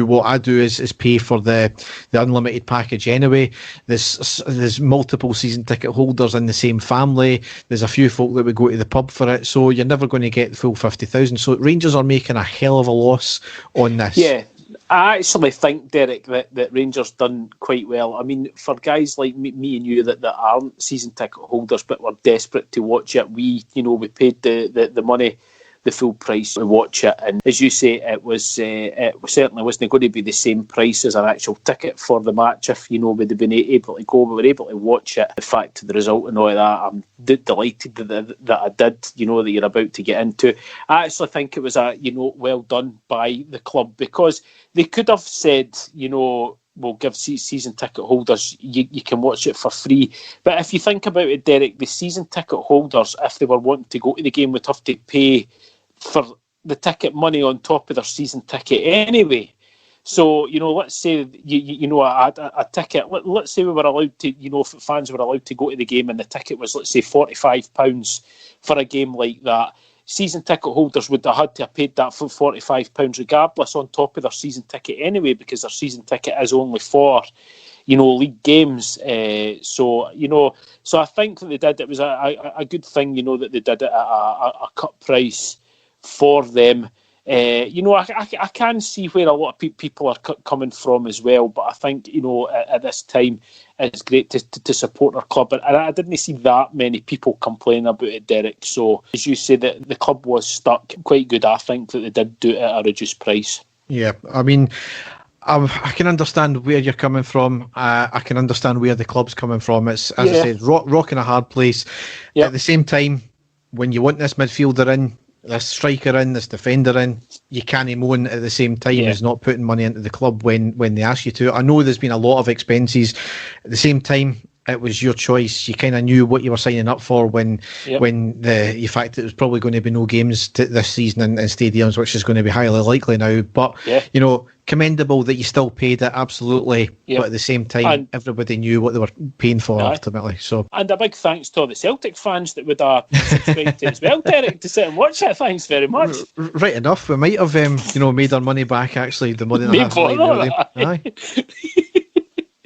what I do, is pay for the unlimited package anyway. There's multiple season ticket holders in the same family. There's a few folk that would go to the pub for it, so you're never going to get the full 50,000. So Rangers are making a hell of a loss on this. Yeah. I actually think, Derek, that Rangers done quite well. I mean, for guys like me and you that aren't season ticket holders but were desperate to watch it, we paid the money, the full price to watch it. And as you say, it certainly wasn't going to be the same price as an actual ticket for the match if we'd have been able to go. We were able to watch it. The fact of the result and all that, I'm delighted that I did. That you're about to get into. I actually think it was well done by the club, because they could have said, we'll give season ticket holders, you can watch it for free. But if you think about it, Derek, the season ticket holders, if they were wanting to go to the game, would have to pay for the ticket money on top of their season ticket anyway. So, let's say, a ticket, let's say we were allowed to, fans were allowed to go to the game and the ticket was, let's say, £45 for a game like that. Season ticket holders would have had to have paid that for £45 regardless on top of their season ticket anyway, because their season ticket is only for, league games. So I think that they did. It was a good thing, that they did it at a cut price for them. I can see where a lot of people are coming from as well, but I think, at this time, it's great to support our club. And I didn't see that many people complaining about it, Derek. So, as you say, that the club was stuck. Quite good, I think, that they did do it at a reduced price. Yeah, I mean, I can understand where you're coming from. I can understand where the club's coming from. It's, as I said, rock in a hard place. Yep. At the same time, when you want this midfielder in, this striker in, this defender in, you can't moan at the same time as not putting money into the club when they ask you to. I know there's been a lot of expenses. At the same time, it was your choice. You kind of knew what you were signing up for when the fact that there was probably going to be no games this season in stadiums, which is going to be highly likely now. But you know, commendable that you still paid it, absolutely. But at the same time, everybody knew what they were paying for ultimately. So, and a big thanks to all the Celtic fans that would subscribe to it as well, Derek, to sit and watch it. Thanks very much. Right enough, we might have made our money back. Actually, the money that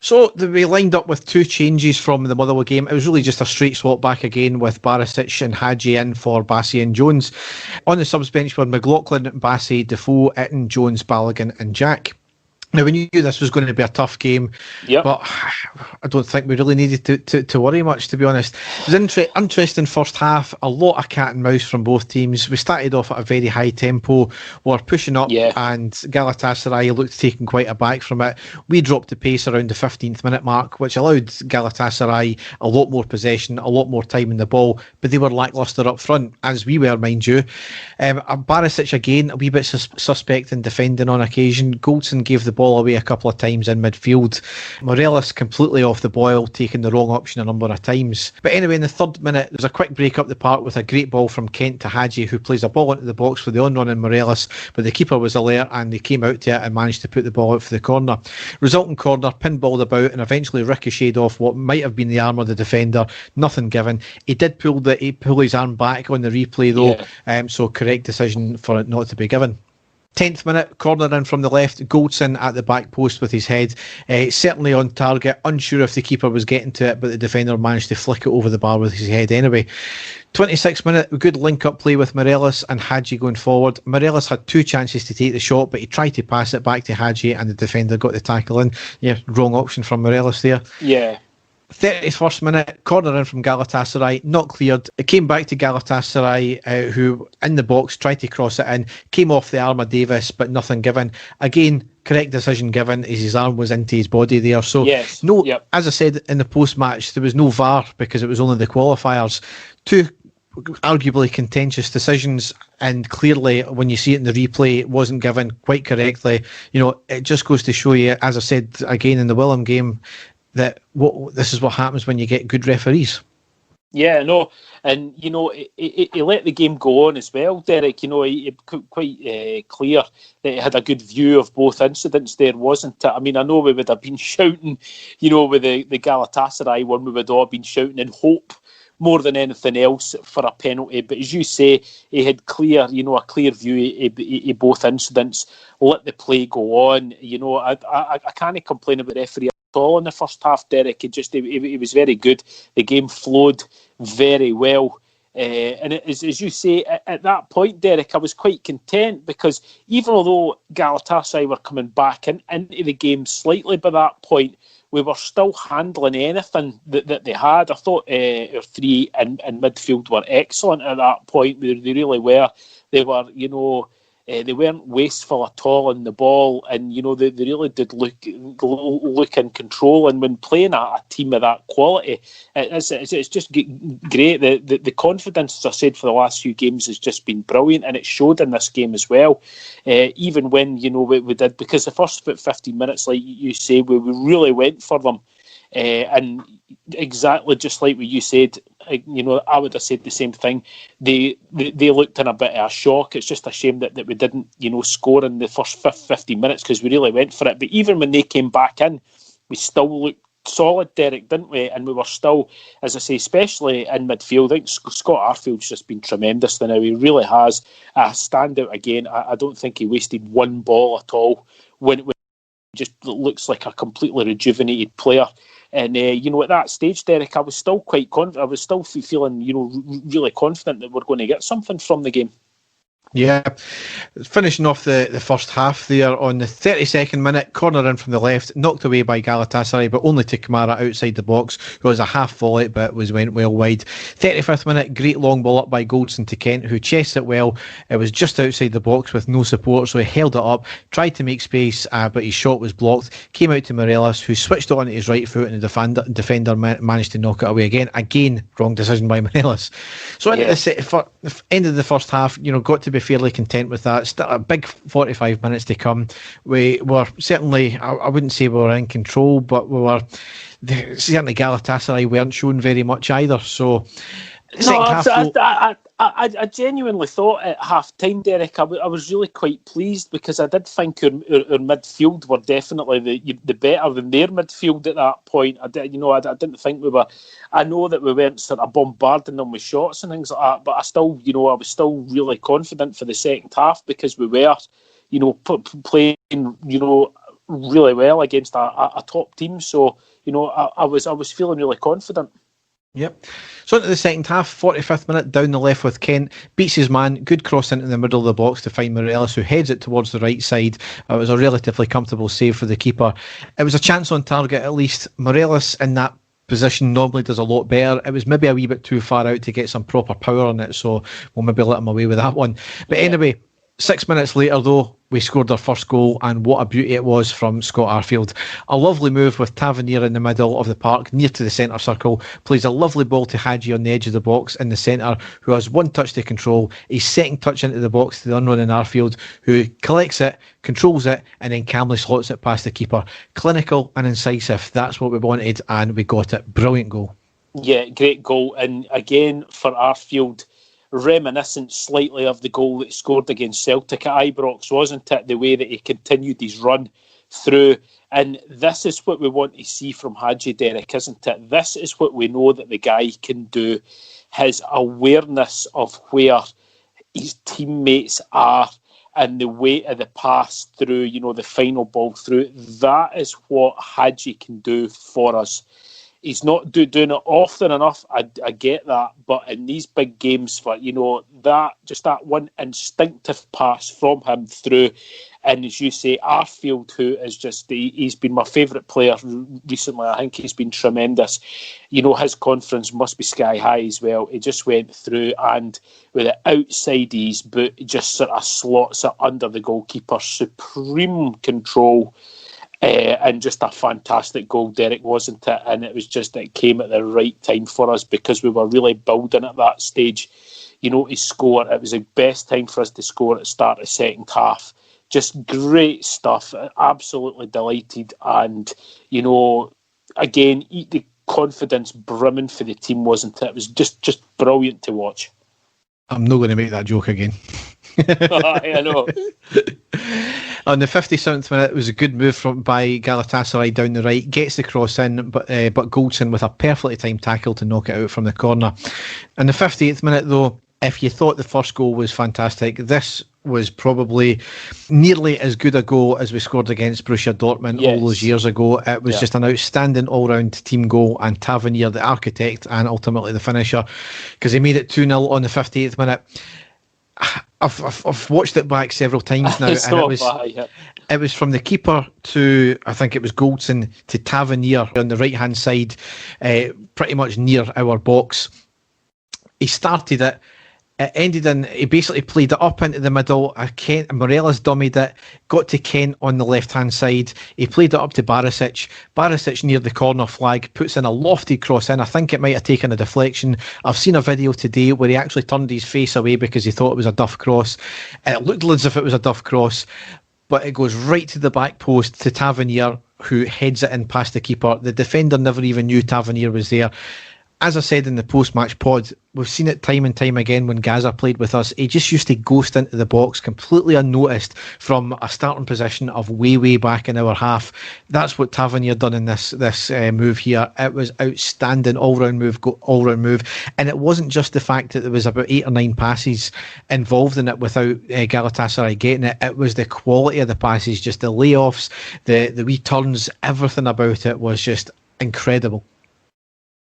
So we lined up with 2 changes from the Motherwell game. It was really just a straight swap back again with Barisic and Hadji in for Bassey and Jones. On the subs bench were McLaughlin, Bassey, Defoe, Itten, Jones, Balogun and Jack. Now, we knew this was going to be a tough game, but I don't think we really needed to worry much, to be honest. It was an interesting first half, a lot of cat and mouse from both teams. We started off at a very high tempo, we were pushing up, and Galatasaray looked taken quite aback from it. We dropped the pace around the 15th minute mark, which allowed Galatasaray a lot more possession, a lot more time in the ball, but they were lacklustre up front, as we were, mind you. Barisic, again, a wee bit suspect in defending on occasion. Goldson gave the ball away a couple of times in midfield. Morelos completely off the boil, taking the wrong option a number of times. But anyway, in the 3rd minute, there's a quick break up the park with a great ball from Kent to Hadji, who plays a ball into the box for the on-run in Morelos, but the keeper was alert and they came out to it and managed to put the ball out for the corner. Resulting corner, pinballed about and eventually ricocheted off what might have been the arm of the defender. Nothing given. He did pull his arm back on the replay though, so correct decision for it not to be given. 10th minute, corner in from the left, Goldson at the back post with his head, certainly on target, unsure if the keeper was getting to it, but the defender managed to flick it over the bar with his head anyway. 26th minute, good link-up play with Morelos and Hadji going forward. Morelos had 2 chances to take the shot, but he tried to pass it back to Hadji and the defender got the tackle in. Wrong option from Morelos there. 31st minute, corner in from Galatasaray, not cleared. It came back to Galatasaray, who in the box tried to cross it in, came off the arm of Davis, but nothing given. Again, correct decision given as his arm was into his body there. So, as I said in the post-match, there was no VAR because it was only the qualifiers. 2 arguably contentious decisions, and clearly when you see it in the replay, it wasn't given quite correctly. It just goes to show you, as I said again in the Willem game, that this is what happens when you get good referees. And he let the game go on as well, Derek. He quite clear that he had a good view of both incidents there, wasn't it? I mean, I know we would have been shouting, with the Galatasaray one, we would all have been shouting in hope more than anything else for a penalty. But as you say, he had a clear view of both incidents, let the play go on. I can't complain about the referee all in the first half, Derek. He was very good. The game flowed very well. And as you say, at that point, Derek, I was quite content because even although Galatasaray were coming back into the game slightly by that point, we were still handling anything that they had. I thought our 3 in midfield were excellent at that point. They really were. They were, they weren't wasteful at all in the ball, and they really did look in control. And when playing a team of that quality, it's just great. The confidence, as I said, for the last few games has just been brilliant, and it showed in this game as well. Even when we did, because the first 15 minutes, like you say, we really went for them. And exactly just like what you said, I would have said the same thing. They looked in a bit of a shock. It's just a shame that we didn't, score in the first 15 minutes because we really went for it. But even when they came back in, we still looked solid, Derek, didn't we? And we were still, as I say, especially in midfield. I think Scott Arfield's just been tremendous now. He really has. Stand out again. I don't think he wasted one ball at all. When he just looks like a completely rejuvenated player. And, at that stage, Derek, I was still quite confident. I was still feeling, really confident that we're going to get something from the game. Yeah, finishing off the first half there on the 32nd minute, corner in from the left, knocked away by Galatasaray, but only to Kamara outside the box, who was a half volley, but went well wide. 35th minute, great long ball up by Goldson to Kent, who chased it well. It was just outside the box with no support, so he held it up, tried to make space, but his shot was blocked. Came out to Morelos, who switched it onto his right foot, and the defender managed to knock it away again. Again, wrong decision by Morelos. So at the end of the first half, got to be fairly content with that. Still a big 45 minutes to come. We were certainly, I wouldn't say we were in control, but we were, certainly Galatasaray weren't showing very much either. So, I genuinely thought at half time, Derek, I was really quite pleased because I did think our midfield were definitely the better than their midfield at that point. I didn't think we were. I know that we weren't sort of bombarding them with shots and things like that, but I was still really confident for the second half because we were, playing, really well against a top team. So, I was feeling really confident. Yep. So into the second half, 45th minute, down the left with Kent, beats his man, good cross into the middle of the box to find Morelos, who heads it towards the right side. It was a relatively comfortable save for the keeper. It was a chance on target at least. Morelos in that position normally does a lot better. It was maybe a wee bit too far out to get some proper power on it, so we'll maybe let him away with that one. But anyway, 6 minutes later though, we scored our first goal, and what a beauty it was from Scott Arfield. A lovely move with Tavernier in the middle of the park, near to the centre circle, plays a lovely ball to Hadji on the edge of the box in the centre, who has one touch to control, a second touch into the box to the unrunning Arfield, who collects it, controls it, and then calmly slots it past the keeper. Clinical and incisive, that's what we wanted, and we got it. Brilliant goal. Yeah, great goal, and again for Arfield, reminiscent slightly of the goal that he scored against Celtic at Ibrox, wasn't it? The way that he continued his run through. And this is what we want to see from Hadji, Derek, isn't it? This is what we know that the guy can do. His awareness of where his teammates are and the weight of the pass through, the final ball through. That is what Hadji can do for us. He's not doing it often enough. I get that, but in these big games, for that one instinctive pass from him through, and as you say, Arfield, who is he's been my favourite player recently. I think he's been tremendous. His confidence must be sky high as well. He just went through and with the outside his boot, just sort of slots it under the goalkeeper. Supreme control. And just a fantastic goal, Derek, wasn't it? And it was it came at the right time for us because we were really building at that stage, to score. It was the best time for us to score at the start of the second half. Just great stuff. Absolutely delighted. And, again, the confidence brimming for the team, wasn't it? It was just brilliant to watch. I'm not going to make that joke again. I know. On the 57th minute, it was a good move by Galatasaray down the right, gets the cross in, but Goldson with a perfectly timed tackle to knock it out from the corner. In the 58th minute, though, if you thought the first goal was fantastic, this was probably nearly as good a goal as we scored against Borussia Dortmund all those years ago. It was just an outstanding all-round team goal, and Tavernier, the architect and ultimately the finisher, because he made it 2-0 on the 58th minute. I've watched it back several times now, and it was from the keeper to, I think it was Goldson, to Tavernier on the right hand side, pretty much near our box. He started it. It ended in, he basically played it up into the middle. Morelos dummied it, got to Kent on the left-hand side. He played it up to Barisic. Barisic near the corner flag, puts in a lofty cross in. I think it might have taken a deflection. I've seen a video today where he actually turned his face away because he thought it was a duff cross. It looked as if it was a duff cross, but it goes right to the back post to Tavernier, who heads it in past the keeper. The defender never even knew Tavernier was there. As I said in the post-match pod, we've seen it time and time again when Gaza played with us. He just used to ghost into the box completely unnoticed from a starting position of way back in our half. That's what Tavernier done in this move here. It was outstanding, all-round move. And it wasn't just the fact that there was about 8 or 9 passes involved in it without Galatasaray getting it. It was the quality of the passes, just the layoffs, the wee turns, everything about it was just incredible.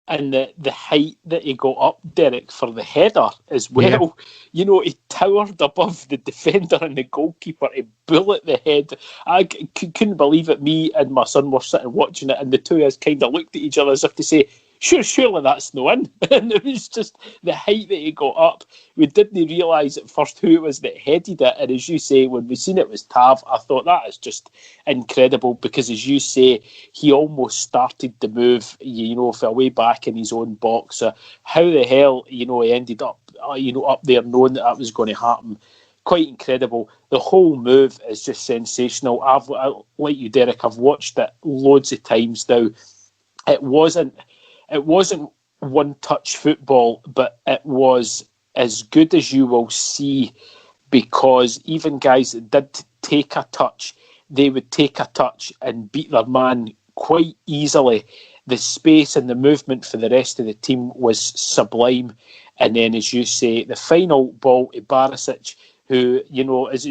And the height that he got up, Derek, for the header as well. Yeah. He towered above the defender and the goalkeeper. He bullet the head. I couldn't believe it. Me and my son were sitting watching it, and the two of us kind of looked at each other as if to say, surely that's no in. And it was just the height that he got up. We didn't realise at first who it was that headed it. And as you say, when we seen it was Tav, I thought that is just incredible because, as you say, he almost started the move, fell way back in his own box. How the hell, he ended up, up there knowing that was going to happen. quite incredible. The whole move is just sensational. Like you, Derek, I've watched it loads of times now. It wasn't one-touch football, but it was as good as you will see, because even guys that did take a touch, they would take a touch and beat their man quite easily. The space and the movement for the rest of the team was sublime. And then, as you say, the final ball to Barisic, who, as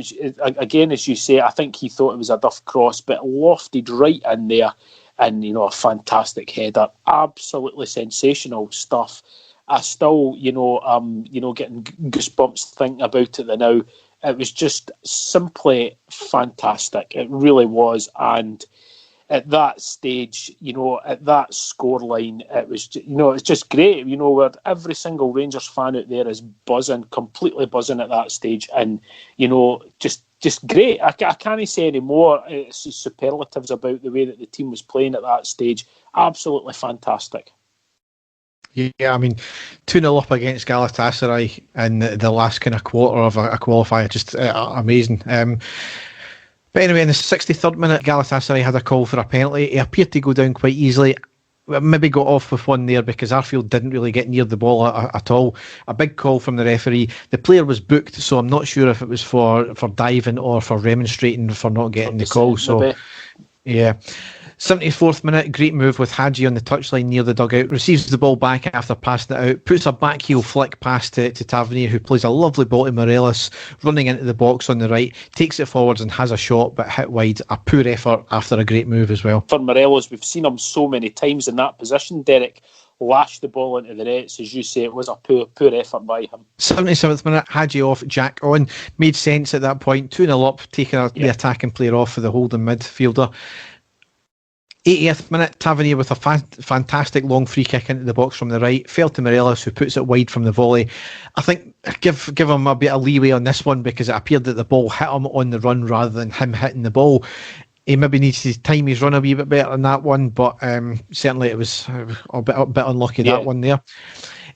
you say, I think he thought it was a duff cross, but lofted right in there. And, a fantastic header. Absolutely sensational stuff. I still, getting goosebumps thinking about it now. It was just simply fantastic. It really was. And at that stage, at that scoreline, it was, it's just great. Where every single Rangers fan out there is buzzing, completely buzzing at that stage. And, just great. I can't say any more superlatives about the way that the team was playing at that stage. Absolutely fantastic. Yeah, I mean, 2-0 up against Galatasaray in the last kind of quarter of a qualifier, just amazing. But anyway, in the 63rd minute, Galatasaray had a call for a penalty. It appeared to go down quite easily. Maybe got off with one there because Arfield didn't really get near the ball at all. A big call from the referee. The player was booked, so I'm not sure if it was for diving or for remonstrating for not getting the call. So, yeah. 74th minute, great move with Hadji on the touchline near the dugout. Receives the ball back after passing it out. Puts a back heel flick pass to Tavernier, who plays a lovely ball to Morelos, running into the box on the right. Takes it forwards and has a shot, but hit wide. A poor effort after a great move as well. For Morelos, we've seen him so many times in that position, Derek. Lash the ball into the nets. As you say, it was a poor effort by him. 77th minute, Hadji off, Jack on. Made sense at that point. 2-0 up, taking the attacking player off for the holding midfielder. 80th minute, Tavernier with a fantastic long free kick into the box from the right. Fell to Morelos, who puts it wide from the volley. I think give him a bit of leeway on this one, because it appeared that the ball hit him on the run rather than him hitting the ball. He maybe needs to time his run a wee bit better than that one, but certainly it was a bit unlucky, that one there.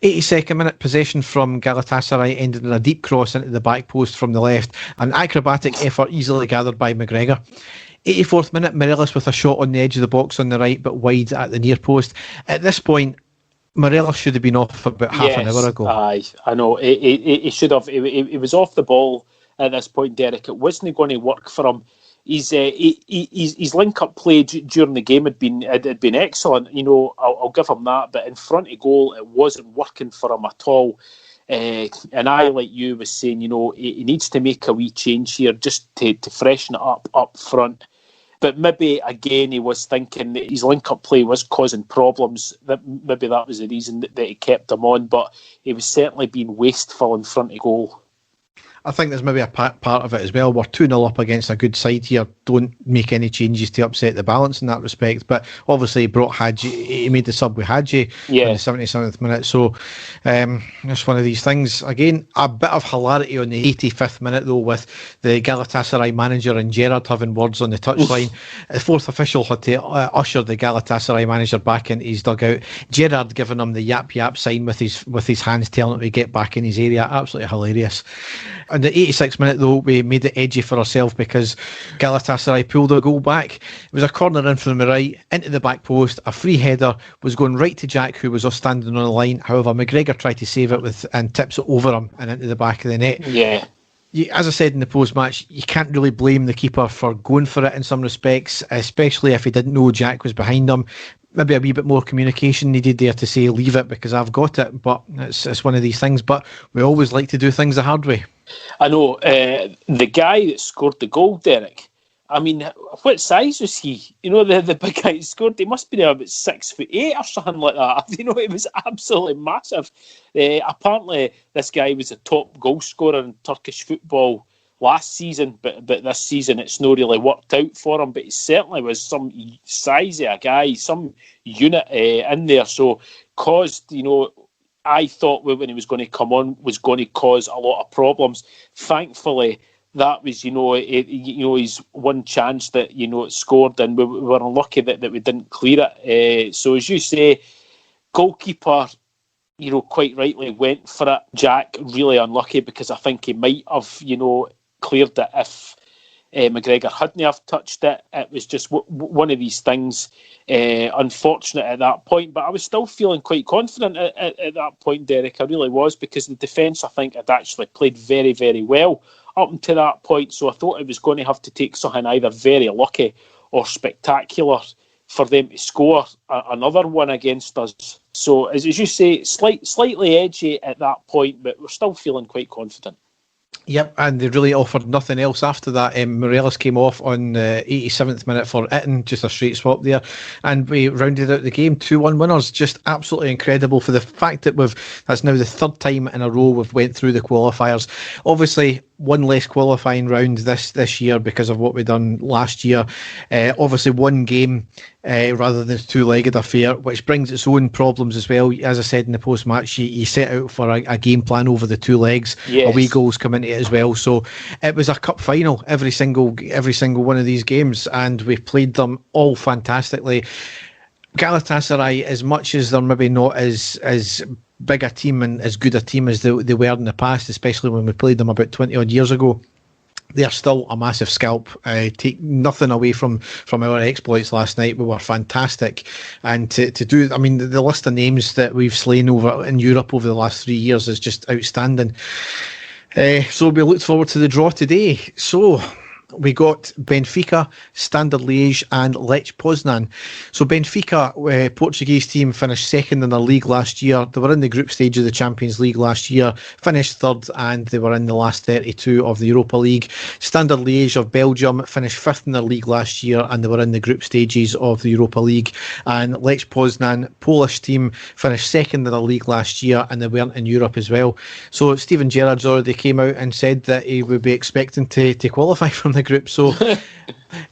82nd minute, possession from Galatasaray ended in a deep cross into the back post from the left. An acrobatic effort easily gathered by McGregor. 84th minute, Morelos with a shot on the edge of the box on the right, but wide at the near post. At this point, Morelos should have been off about half an hour ago. Aye, I know. He should have. He was off the ball at this point, Derek. It wasn't going to work for him. His link-up play during the game had been excellent. I'll give him that. But in front of goal, it wasn't working for him at all. And I, like you, was saying, he needs to make a wee change here just to freshen it up front. But maybe, again, he was thinking that his link-up play was causing problems. Maybe that was the reason that he kept him on. But he was certainly being wasteful in front of goal. I think there's maybe a part of it as well. We're 2-0 up against a good side here. Don't make any changes to upset the balance in that respect. But obviously he brought Hadji. He made the sub with Hadji in the 77th minute. So it's one of these things. Again, a bit of hilarity on the 85th minute though, with the Galatasaray manager and Gerrard having words on the touchline. The fourth official had to usher the Galatasaray manager back into his dugout. Gerrard giving him the yap sign with his hands, telling him to get back in his area. Absolutely hilarious. In the 86th minute, though, we made it edgy for ourselves because Galatasaray pulled a goal back. It was a corner in from the right, into the back post. A free header was going right to Jack, who was standing on the line. However, McGregor tried to save it and tips it over him and into the back of the net. Yeah. As I said in the post-match, you can't really blame the keeper for going for it in some respects, especially if he didn't know Jack was behind him. Maybe a wee bit more communication needed there to say, leave it because I've got it. But it's one of these things. But we always like to do things the hard way. I know. The guy that scored the goal, Derek, I mean, what size was he? The big guy who scored, he must be about 6'8" or something like that. It was absolutely massive. Apparently, this guy was a top goal scorer in Turkish football last season, but this season it's not really worked out for him. But he certainly was some size of a guy, some unit in there. So caused, I thought when he was going to come on was going to cause a lot of problems. Thankfully, that was his one chance that it scored, and we were unlucky that we didn't clear it. So as you say, goalkeeper quite rightly went for it. Jack, really unlucky, because I think he might have, cleared it if McGregor hadn't have touched it. It was just one of these things, unfortunate at that point, but I was still feeling quite confident at that point, Derek. I really was, because the defence, I think, had actually played very, very well up until that point, so I thought it was going to have to take something either very lucky or spectacular for them to score another one against us. So, as you say, slightly edgy at that point, but we're still feeling quite confident. Yep, and they really offered nothing else after that. Morelos came off on the 87th minute for Itten, just a straight swap there, and we rounded out the game 2-1 winners. Just absolutely incredible for the fact that that's now the third time in a row we've went through the qualifiers. Obviously, one less qualifying round this year because of what we done last year. Obviously, one game rather than a two-legged affair, which brings its own problems as well. As I said in the post-match, you set out for a game plan over the two legs. Yes. Away goals come into it as well. So it was a cup final every single one of these games, and we played them all fantastically. Galatasaray, as much as they're maybe not as big a team and as good a team as they were in the past, especially when we played them about 20 odd years ago, they're still a massive scalp. Take nothing away from our exploits last night. We were fantastic, and to do, I mean, the list of names that we've slain over in Europe over the last 3 years is just outstanding. So we looked forward to the draw today. So we got Benfica, Standard Liège and Lech Poznan. So Benfica, Portuguese team, finished second in their league last year. They were in the group stage of the Champions League last year, finished third, and they were in the last 32 of the Europa League. Standard Liège of Belgium finished fifth in their league last year, and they were in the group stages of the Europa League. And Lech Poznan, Polish team, finished second in their league last year, and they weren't in Europe as well. So Steven Gerrard's already came out and said that he would be expecting to qualify from the group. So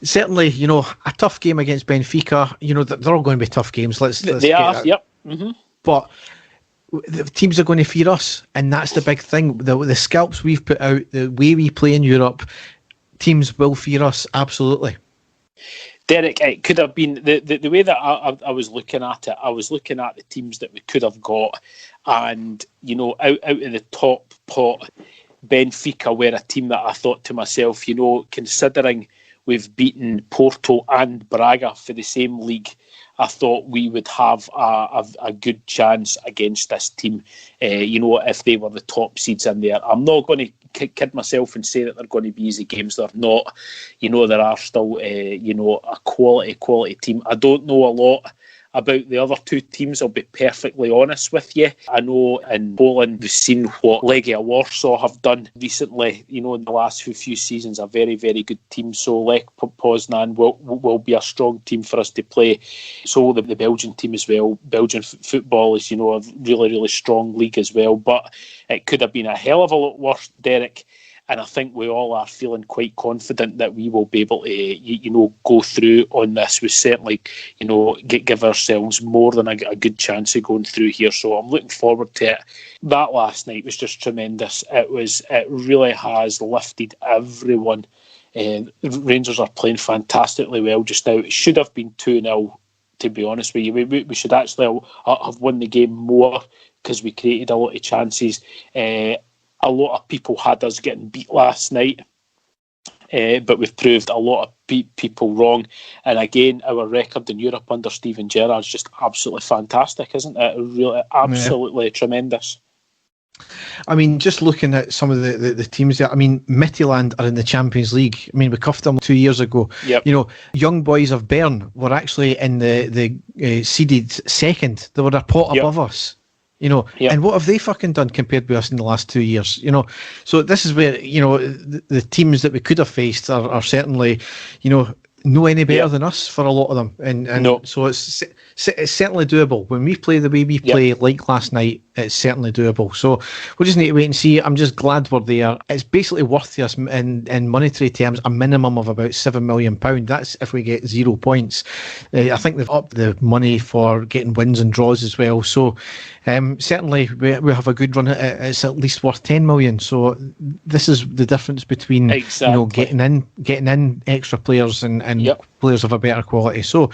certainly, a tough game against Benfica. They're all going to be tough games. They are. Yep. Mm-hmm. But the teams are going to fear us, and that's the big thing. The scalps we've put out, the way we play in Europe, teams will fear us absolutely. Derek, it could have been the way that I was looking at it. I was looking at the teams that we could have got, and out of the top pot, Benfica were a team that I thought to myself, considering we've beaten Porto and Braga for the same league, I thought we would have a good chance against this team, if they were the top seeds in there. I'm not going to kid myself and say that they're going to be easy games. They're not. There are still, a quality team. I don't know a lot about the other two teams, I'll be perfectly honest with you. I know in Poland we've seen what Legia Warsaw have done recently, in the last few seasons, a very, very good team. So Lech Poznan will be a strong team for us to play. So the Belgian team as well. Belgian football is, a really, really strong league as well. But it could have been a hell of a lot worse, Derek. And I think we all are feeling quite confident that we will be able to, go through on this. We certainly, give ourselves more than a good chance of going through here. So I'm looking forward to it. That last night was just tremendous. It really has lifted everyone. Rangers are playing fantastically well just now. It should have been 2-0, to be honest with you. We should actually have won the game more because we created a lot of chances. A lot of people had us getting beat last night, but we've proved a lot of people wrong. And again, our record in Europe under Steven Gerrard is just absolutely fantastic, isn't it? Really, absolutely tremendous. I mean, just looking at some of the teams there, I mean, Midtjylland are in the Champions League. I mean, we cuffed them 2 years ago. Yep. Young Boys of Bern were actually in the seeded second. They were a pot above us. And what have they fucking done compared with us in the last 2 years? So this is where, the teams that we could have faced are certainly, no any better than us for a lot of them. And no. So it's certainly doable. When we play the way we play, like last night, it's certainly doable. So we'll just need to wait and see. I'm just glad we're there. It's basically worth to us in monetary terms a minimum of about £7 million. That's if we get 0 points. I think they've upped the money for getting wins and draws as well. So certainly we have a good run. It's at least worth 10 million. So this is the difference between getting in extra players and players of a better quality. So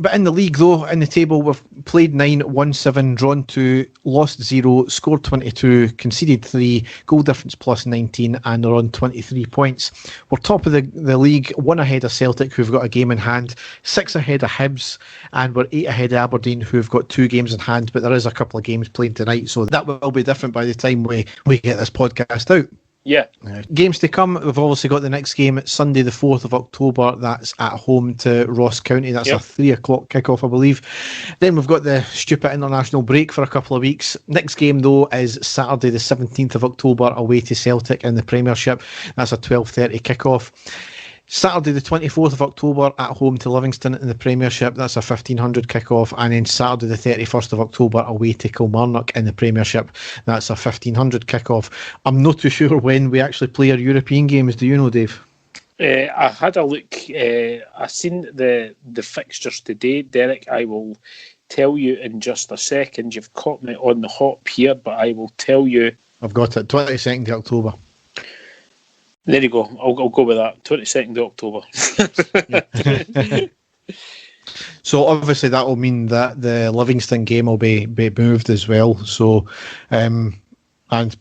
But in the league, though, in the table, we've played 9, won 7, drawn 2, lost 0, scored 22, conceded 3, goal difference plus 19, and are on 23 points. We're top of the league, 1 ahead of Celtic, who've got a game in hand, 6 ahead of Hibs, and we're 8 ahead of Aberdeen, who've got 2 games in hand, but there is a couple of games played tonight, so that will be different by the time we get this podcast out. Yeah. Games to come. We've obviously got the next game Sunday the 4th of October. That's at home to Ross County. That's a 3 o'clock kickoff, I believe. Then we've got the stupid international break for a couple of weeks. Next game, though, is Saturday the 17th of October away to Celtic in the Premiership. That's a 12:30 kickoff. Saturday the 24th of October at home to Livingston in the Premiership. That's a 1500 kickoff. And then Saturday the 31st of October away to Kilmarnock in the Premiership. That's a 1500 kickoff. I'm not too sure when we actually play our European games. Do you know, Dave? I had a look. I seen the fixtures today, Derek. I will tell you in just a second. You've caught me on the hop here, but I will tell you. I've got it. 22nd of October. There you go. I'll go with that. 22nd of October. So obviously that will mean that the Livingston game will be moved as well. So, and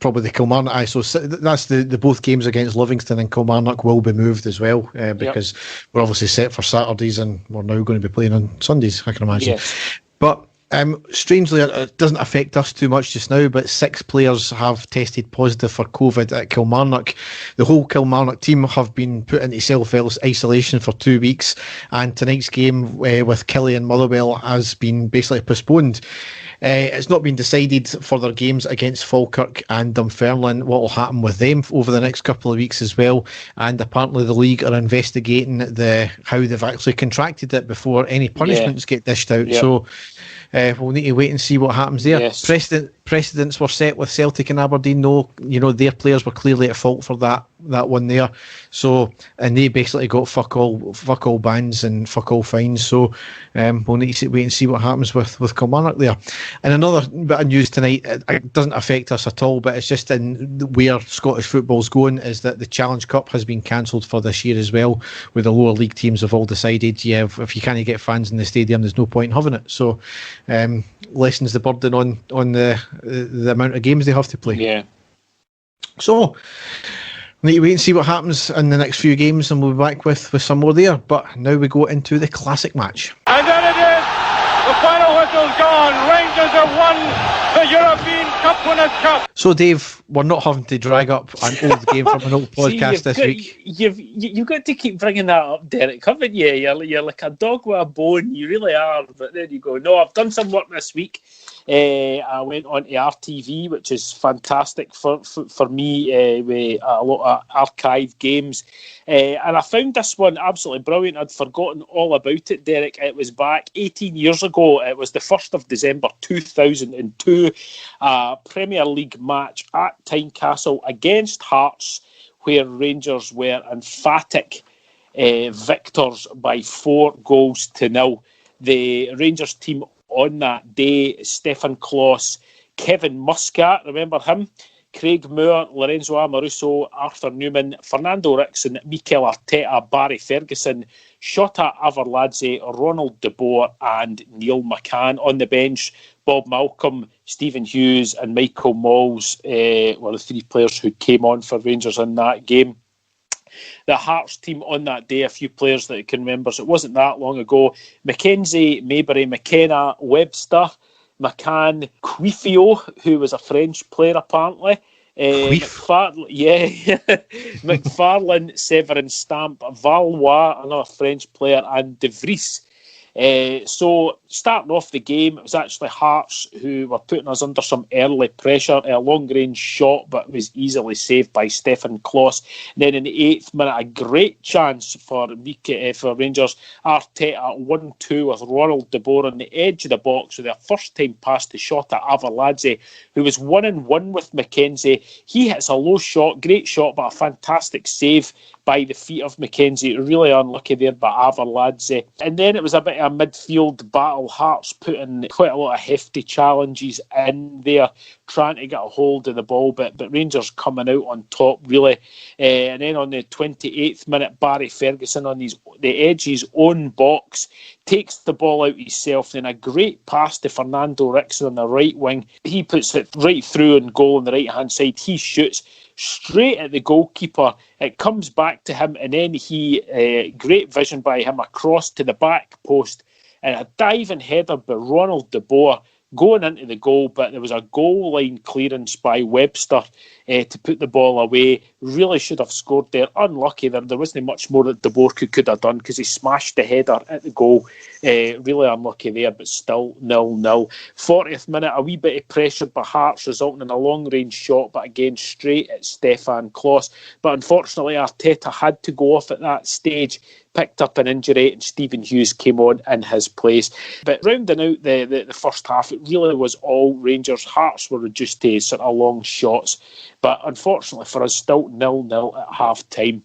probably the Kilmarnock. So that's the both games against Livingston and Kilmarnock will be moved as well because we're obviously set for Saturdays and we're now going to be playing on Sundays, I can imagine. Yes. But strangely, it doesn't affect us too much just now, but 6 players have tested positive for COVID at Kilmarnock. The whole Kilmarnock team have been put into self-isolation for 2 weeks, and tonight's game with Killie and Motherwell has been basically postponed. It's not been decided for their games against Falkirk and Dunfermline what will happen with them over the next couple of weeks as well, and apparently the league are investigating how they've actually contracted it before any punishments get dished out. So we'll need to wait and see what happens there. Yes. Precedents were set with Celtic and Aberdeen. No, their players were clearly at fault for that one there. So, and they basically got fuck all bans and fuck all fines. So, we'll need to wait and see what happens with Kilmarnock there. And another bit of news tonight, it doesn't affect us at all, but it's just in where Scottish football's going, is that the Challenge Cup has been cancelled for this year as well, where the lower league teams have all decided, if you can't get fans in the stadium, there's no point in having it. So, lessens the burden on the amount of games they have to play. Yeah. So, we need to wait and see what happens in the next few games, and we'll be back with some more there. But now we go into the classic match. And then it is. The final whistle's gone. Rangers have won the European Cup Winners' Cup. So, Dave, we're not having to drag up an old game from an old podcast this week. You've got to keep bringing that up, Derek, haven't you? You're like a dog with a bone. You really are. But there you go. No, I've done some work this week. I went on to RTV, which is fantastic for me, with a lot of archive games. And I found this one absolutely brilliant. I'd forgotten all about it, Derek. It was back 18 years ago. It was the 1st of December 2002, a Premier League match at Tynecastle against Hearts, where Rangers were emphatic victors by 4-0. The Rangers team on that day, Stefan Klos, Kevin Muscat, remember him? Craig Moore, Lorenzo Amoruso, Arthur Newman, Fernando Rickson, Mikel Arteta, Barry Ferguson, Shota Arveladze, Ronald de Boer and Neil McCann. On the bench, Bob Malcolm, Stephen Hughes and Michael Malls were the 3 players who came on for Rangers in that game. The Hearts team on that day, a few players that I can remember, so it wasn't that long ago. Mackenzie, Maybury, McKenna, Webster, McCann, Quifio, who was a French player apparently. McFarlane, Severin Stamp, Valois, another French player, and De Vries. So starting off the game, it was actually Hearts who were putting us under some early pressure. A long-range shot, but was easily saved by Stefan Klos. And then in the 8th minute, a great chance for Rangers. Arteta 1-2 with Ronald de Boer on the edge of the box with a first-time pass to Shota Arveladze, who was 1-1 with Mackenzie. He hits a low shot, great shot, but a fantastic save by the feet of Mackenzie. Really unlucky there by Arveladze. And then it was a bit of of midfield battle. Hearts putting quite a lot of hefty challenges in there, trying to get a hold of the ball, but Rangers coming out on top, really. And then on the 28th minute, Barry Ferguson on the edge of his own box takes the ball out himself, then a great pass to Fernando Rickson on the right wing. He puts it right through and goal on the right-hand side. He shoots straight at the goalkeeper. It comes back to him, and then great vision by him across to the back post, and a diving header by Ronald de Boer going into the goal, but there was a goal line clearance by Webster to put the ball away. Really should have scored there. Unlucky, there wasn't much more that De Boer could have done because he smashed the header at the goal. Really unlucky there, but still 0-0. 40th minute, a wee bit of pressure by Hearts, resulting in a long-range shot, but again straight at Stefan Klos. But unfortunately, Arteta had to go off at that stage, picked up an injury, and Stephen Hughes came on in his place. But rounding out the first half, it really was all Rangers. Hearts were reduced to sort of long shots, but unfortunately for us, still 0-0 at half-time.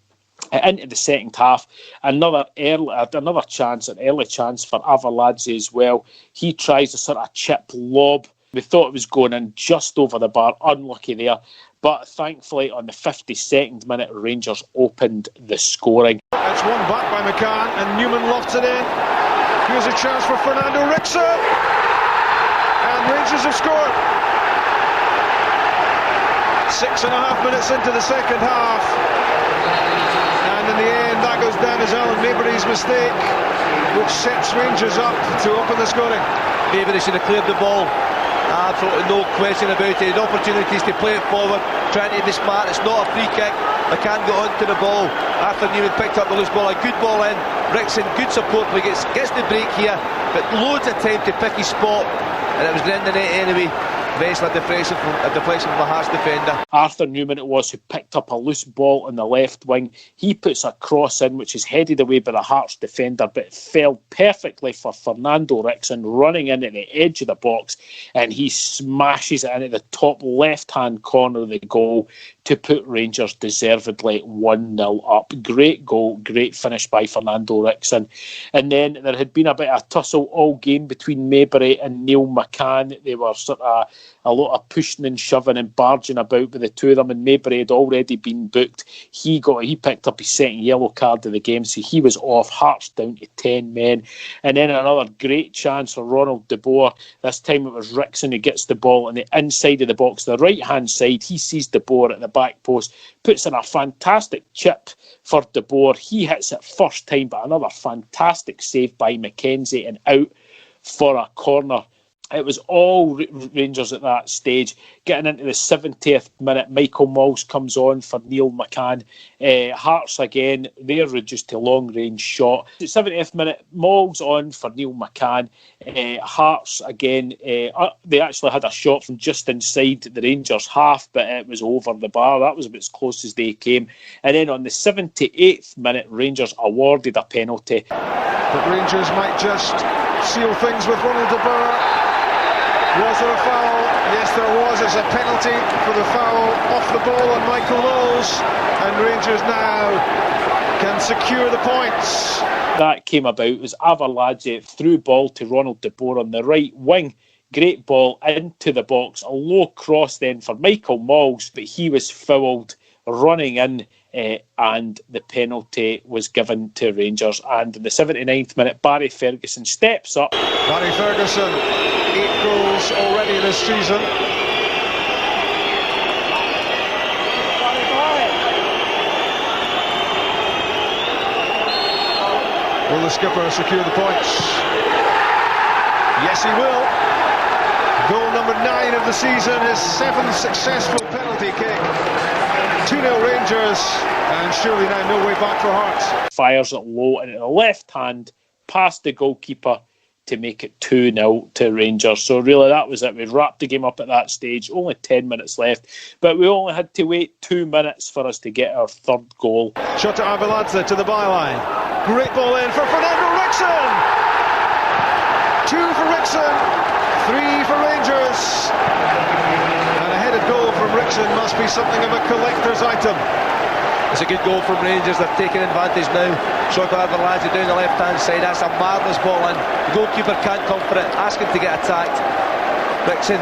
Into the second half, another early chance for Avaladze as well. He tries a sort of chip lob. We thought it was going in just over the bar. Unlucky there. But thankfully, on the 52nd minute, Rangers opened the scoring. It's won back by McCann, and Newman lofts it in. Here's a chance for Fernando Rickson. And Rangers have scored. 6.5 minutes into the second half. And in the end, that goes down as Alan Maybury's mistake, which sets Rangers up to open the scoring. Maybury should have cleared the ball. Absolutely no question about it. He had opportunities to play it forward, trying to be smart. It's not a free kick. McCann got onto the ball. Arthur Newman picked up the loose ball. A good ball in. Rickson, good support play. Gets the break here, but loads of time to pick his spot. And it was in the net anyway. Eventually a deflection from the Hearts defender. Arthur Newman it was who picked up a loose ball on the left wing. He puts a cross in, which is headed away by the Hearts defender, but it fell perfectly for Fernando Rickson, running in at the edge of the box, and he smashes it into the top left-hand corner of the goal to put Rangers deservedly 1-0 up. Great goal, great finish by Fernando Rickson. And then there had been a bit of tussle all game between Maybury and Neil McCann. They were sort of a lot of pushing and shoving and barging about with the two of them, and Maybury had already been booked. He picked up his second yellow card of the game, so he was off. Hearts down to 10 men. And then another great chance for Ronald de Boer. This time it was Rickson who gets the ball on the inside of the box, the right-hand side. He sees de Boer at the back post, puts in a fantastic chip for de Boer. He hits it first time, but another fantastic save by McKenzie and out for a corner. It was all Rangers at that stage. Getting into the 70th minute, Michael Malls comes on for Neil McCann. Hearts again, they're reduced to long-range shot. The 70th minute, Malls on for Neil McCann. Hearts again, they actually had a shot from just inside the Rangers half, but it was over the bar. That was about as close as they came. And then on the 78th minute, Rangers awarded a penalty. But Rangers might just seal things with Ronald de Boer. Was there a foul? Yes, there was. It's a penalty for the foul off the ball on Michael Knowles, and Rangers now can secure the points. That came about as Avaladze threw ball to Ronald de Boer on the right wing. Great ball into the box. A low cross then for Michael Malls, but he was fouled running in, and the penalty was given to Rangers. And in the 79th minute, Barry Ferguson steps up. Barry Ferguson, 8 goals already this season. Will the skipper secure the points? Yes, he will. Goal number 9 of the season, his 7th successful penalty kick. 2-0 Rangers, and surely now no way back for Hearts. Fires it low and at the left hand past the goalkeeper to make it 2-0 to Rangers. So really that was it. We wrapped the game up at that stage, only 10 minutes left, but we only had to wait 2 minutes for us to get our third goal. Shot to Avaladze to the byline. Great ball in for Fernando Rickson. 2 for Rickson, 3 for Rangers. And a headed goal from Rickson must be something of a collector's item. It's a good goal from Rangers. They're taking advantage now. Shot of Avalanche down the left hand side. That's a marvellous ball in. The goalkeeper can't come for it. Ask him to get attacked. Rickson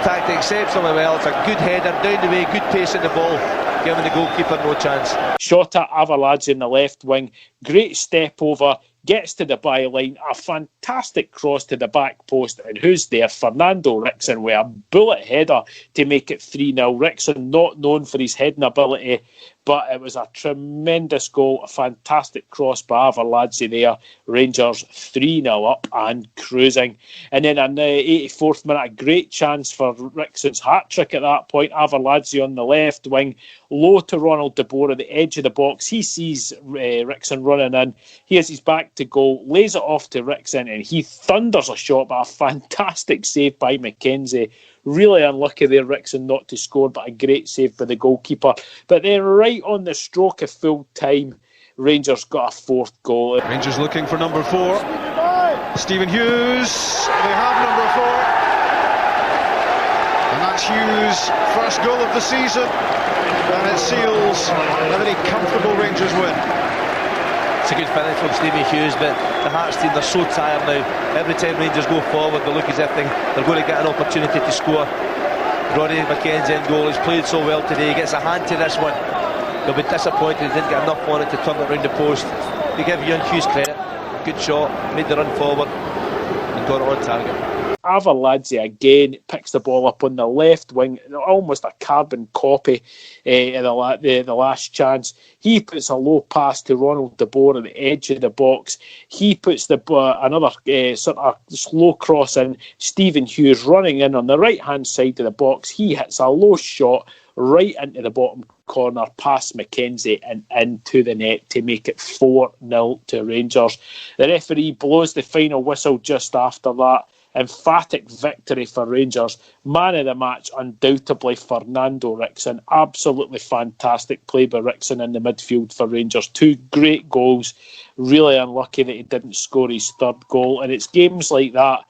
attacked exceptionally well. It's a good header down the way, good pace in the ball, giving the goalkeeper no chance. Shot at Avalanche in the left wing. Great step over. Gets to the byline, a fantastic cross to the back post, and who's there? Fernando Rickson with a bullet header to make it 3-0. Rickson not known for his heading ability, but it was a tremendous goal, a fantastic cross by Avalanche there. Rangers 3-0 up and cruising. And then in the 84th minute, a great chance for Rickson's hat-trick at that point. Avalanche on the left wing, low to Ronald De Boer at the edge of the box. He sees Rickson running in. He has his back to goal, lays it off to Rickson, and he thunders a shot by a fantastic save by McKenzie. Really unlucky there, Rickson, not to score, but a great save by the goalkeeper. But then right on the stroke of full time, Rangers got a fourth goal. Rangers looking for number 4. Stephen Hughes, they have number 4. And that's Hughes' first goal of the season. And it seals a very comfortable Rangers win. It's a good finish from Stephen Hughes, but the Hearts team, they're so tired now. Every time Rangers go forward, they look as if they're going to get an opportunity to score. Roddy McKenzie in goal. He's played so well today. He gets a hand to this one. They'll be disappointed he didn't get enough on it to turn it round the post. They give Young Hughes credit. Good shot, made the run forward and got it on target. Avalanche again picks the ball up on the left wing, almost a carbon copy of the last chance. He puts a low pass to Ronald De Boer at the edge of the box. He puts another sort of slow cross in. Stephen Hughes running in on the right hand side of the box. He hits a low shot right into the bottom corner past McKenzie and into the net to make it 4-0 to Rangers. The referee blows the final whistle just after that. Emphatic victory for Rangers. Man of the match, undoubtedly Fernando Rickson. Absolutely fantastic play by Rickson in the midfield for Rangers. 2 great goals. Really unlucky that he didn't score his third goal. And it's games like that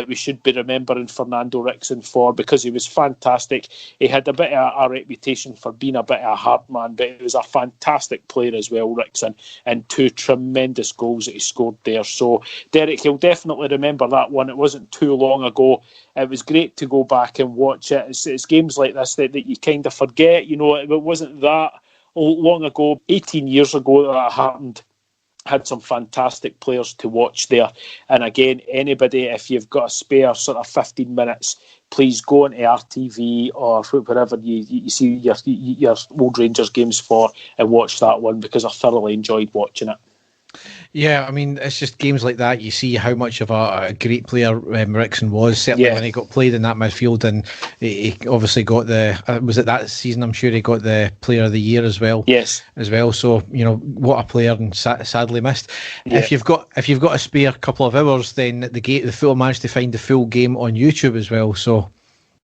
we should be remembering Fernando Rickson for, because he was fantastic. He had a bit of a reputation for being a bit of a hard man, but he was a fantastic player as well, Rickson, and 2 tremendous goals that he scored there. So, Derek, he'll definitely remember that one. It wasn't too long ago. It was great to go back and watch it. It's games like this that you kind of forget. You know, it wasn't that long ago, 18 years ago that happened. Had some fantastic players to watch there. And again, anybody, if you've got a spare sort of 15 minutes, please go into RTV or wherever you see your old Rangers games for and watch that one, because I thoroughly enjoyed watching it. Yeah, I mean, it's just games like that. You see how much of a great player Rickson was, certainly when he got played in that midfield, and he obviously got was it that season? I'm sure he got the Player of the Year as well. Yes, as well. So what a player, and sadly missed. Yeah. If you've got a spare couple of hours, then the full managed to find the full game on YouTube as well. So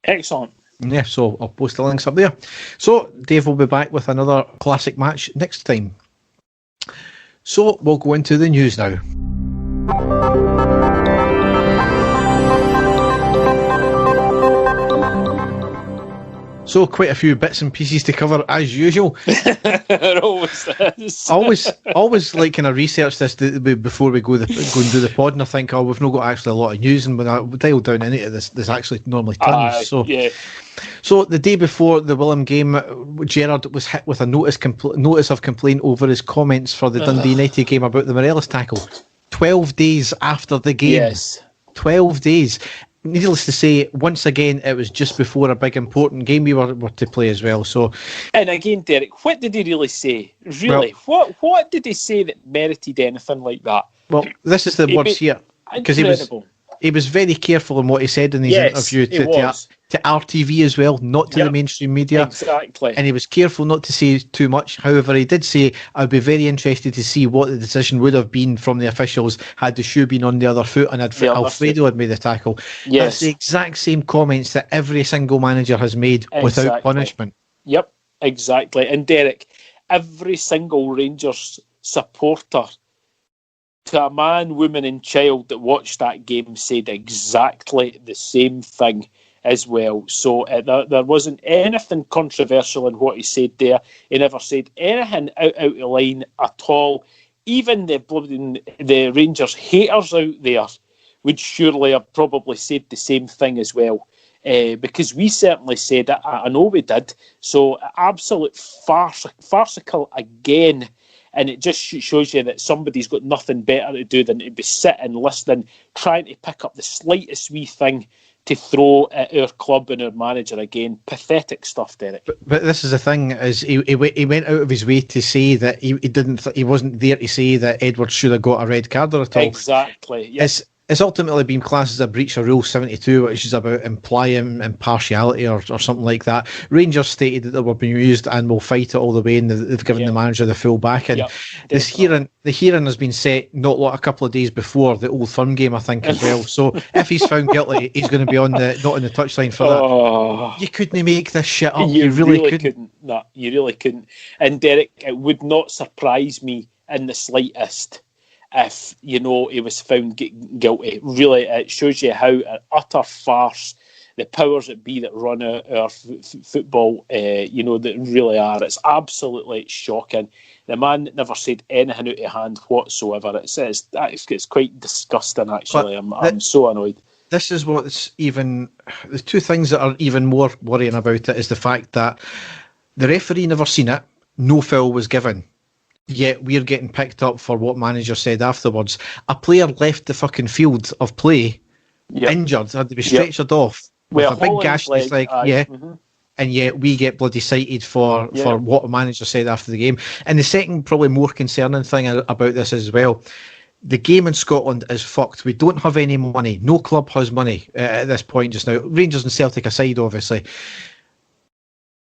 excellent. Yeah, so I'll post the links up there. So Dave will be back with another classic match next time. So we'll go into the news now. So quite a few bits and pieces to cover as usual. It always is. always like kind of research this before we go and do the pod, and I think, we've not got actually a lot of news, and when I dial down into it, there's actually normally tons. So the day before the Willem game, Gerrard was hit with a notice of complaint over his comments for the Dundee United game about the Morelos tackle. 12 days after the game. Yes. 12 days. Needless to say, once again, it was just before a big important game we were to play as well. So, and again, Derek, what did he really say? Really, what did he say that merited anything like that? Well, this is the words here, because he was very careful in what he said in his interview to RTV as well, not to the mainstream media. Exactly. And he was careful not to say too much. However, he did say, I'd be very interested to see what the decision would have been from the officials had the shoe been on the other foot and Alfredo had made the tackle. Yes. That's the exact same comments that every single manager has made without punishment. Yep, exactly. And Derek, every single Rangers supporter, to a man, woman and child that watched that game, said exactly the same thing. as well. So there wasn't anything controversial in what he said there. He never said anything out of line at all. Even the Rangers haters out there would surely have probably said the same thing as well. Because we certainly said it. I know we did. So absolute farcical again. And it just shows you that somebody's got nothing better to do than to be sitting, listening, trying to pick up the slightest wee thing to throw at our club and our manager again. Pathetic stuff, Derek. But this is the thing: is he went out of his way to say that he wasn't there to say that Edwards should have got a red card at all. Exactly. Yes. It's ultimately been classed as a breach of Rule 72, which is about implying impartiality or something like that. Rangers stated that they were being used and will fight it all the way, and they've given the manager the full backing. The hearing has been set not a couple of days before the Old Firm game, I think, as well. So if he's found guilty, he's going to be not on the touchline for that. You couldn't make this shit up. You really couldn't. No, you really couldn't. And Derek, it would not surprise me in the slightest if, he was found guilty. Really, it shows you how an utter farce the powers that be that run our football, that really are. It's absolutely shocking. The man never said anything out of hand whatsoever. It's quite disgusting, actually. I'm so annoyed. This is what's even... The two things that are even more worrying about it is the fact that the referee never seen it, no foul was given. Yet we're getting picked up for what manager said afterwards. A player left the fucking field of play injured, had to be stretchered off with a big gash in his leg. And yet we get bloody cited for what a manager said after the game. And the second, probably more concerning thing about this as well, the game in Scotland is fucked. We don't have any money. No club has money at this point just now. Rangers and Celtic aside, obviously.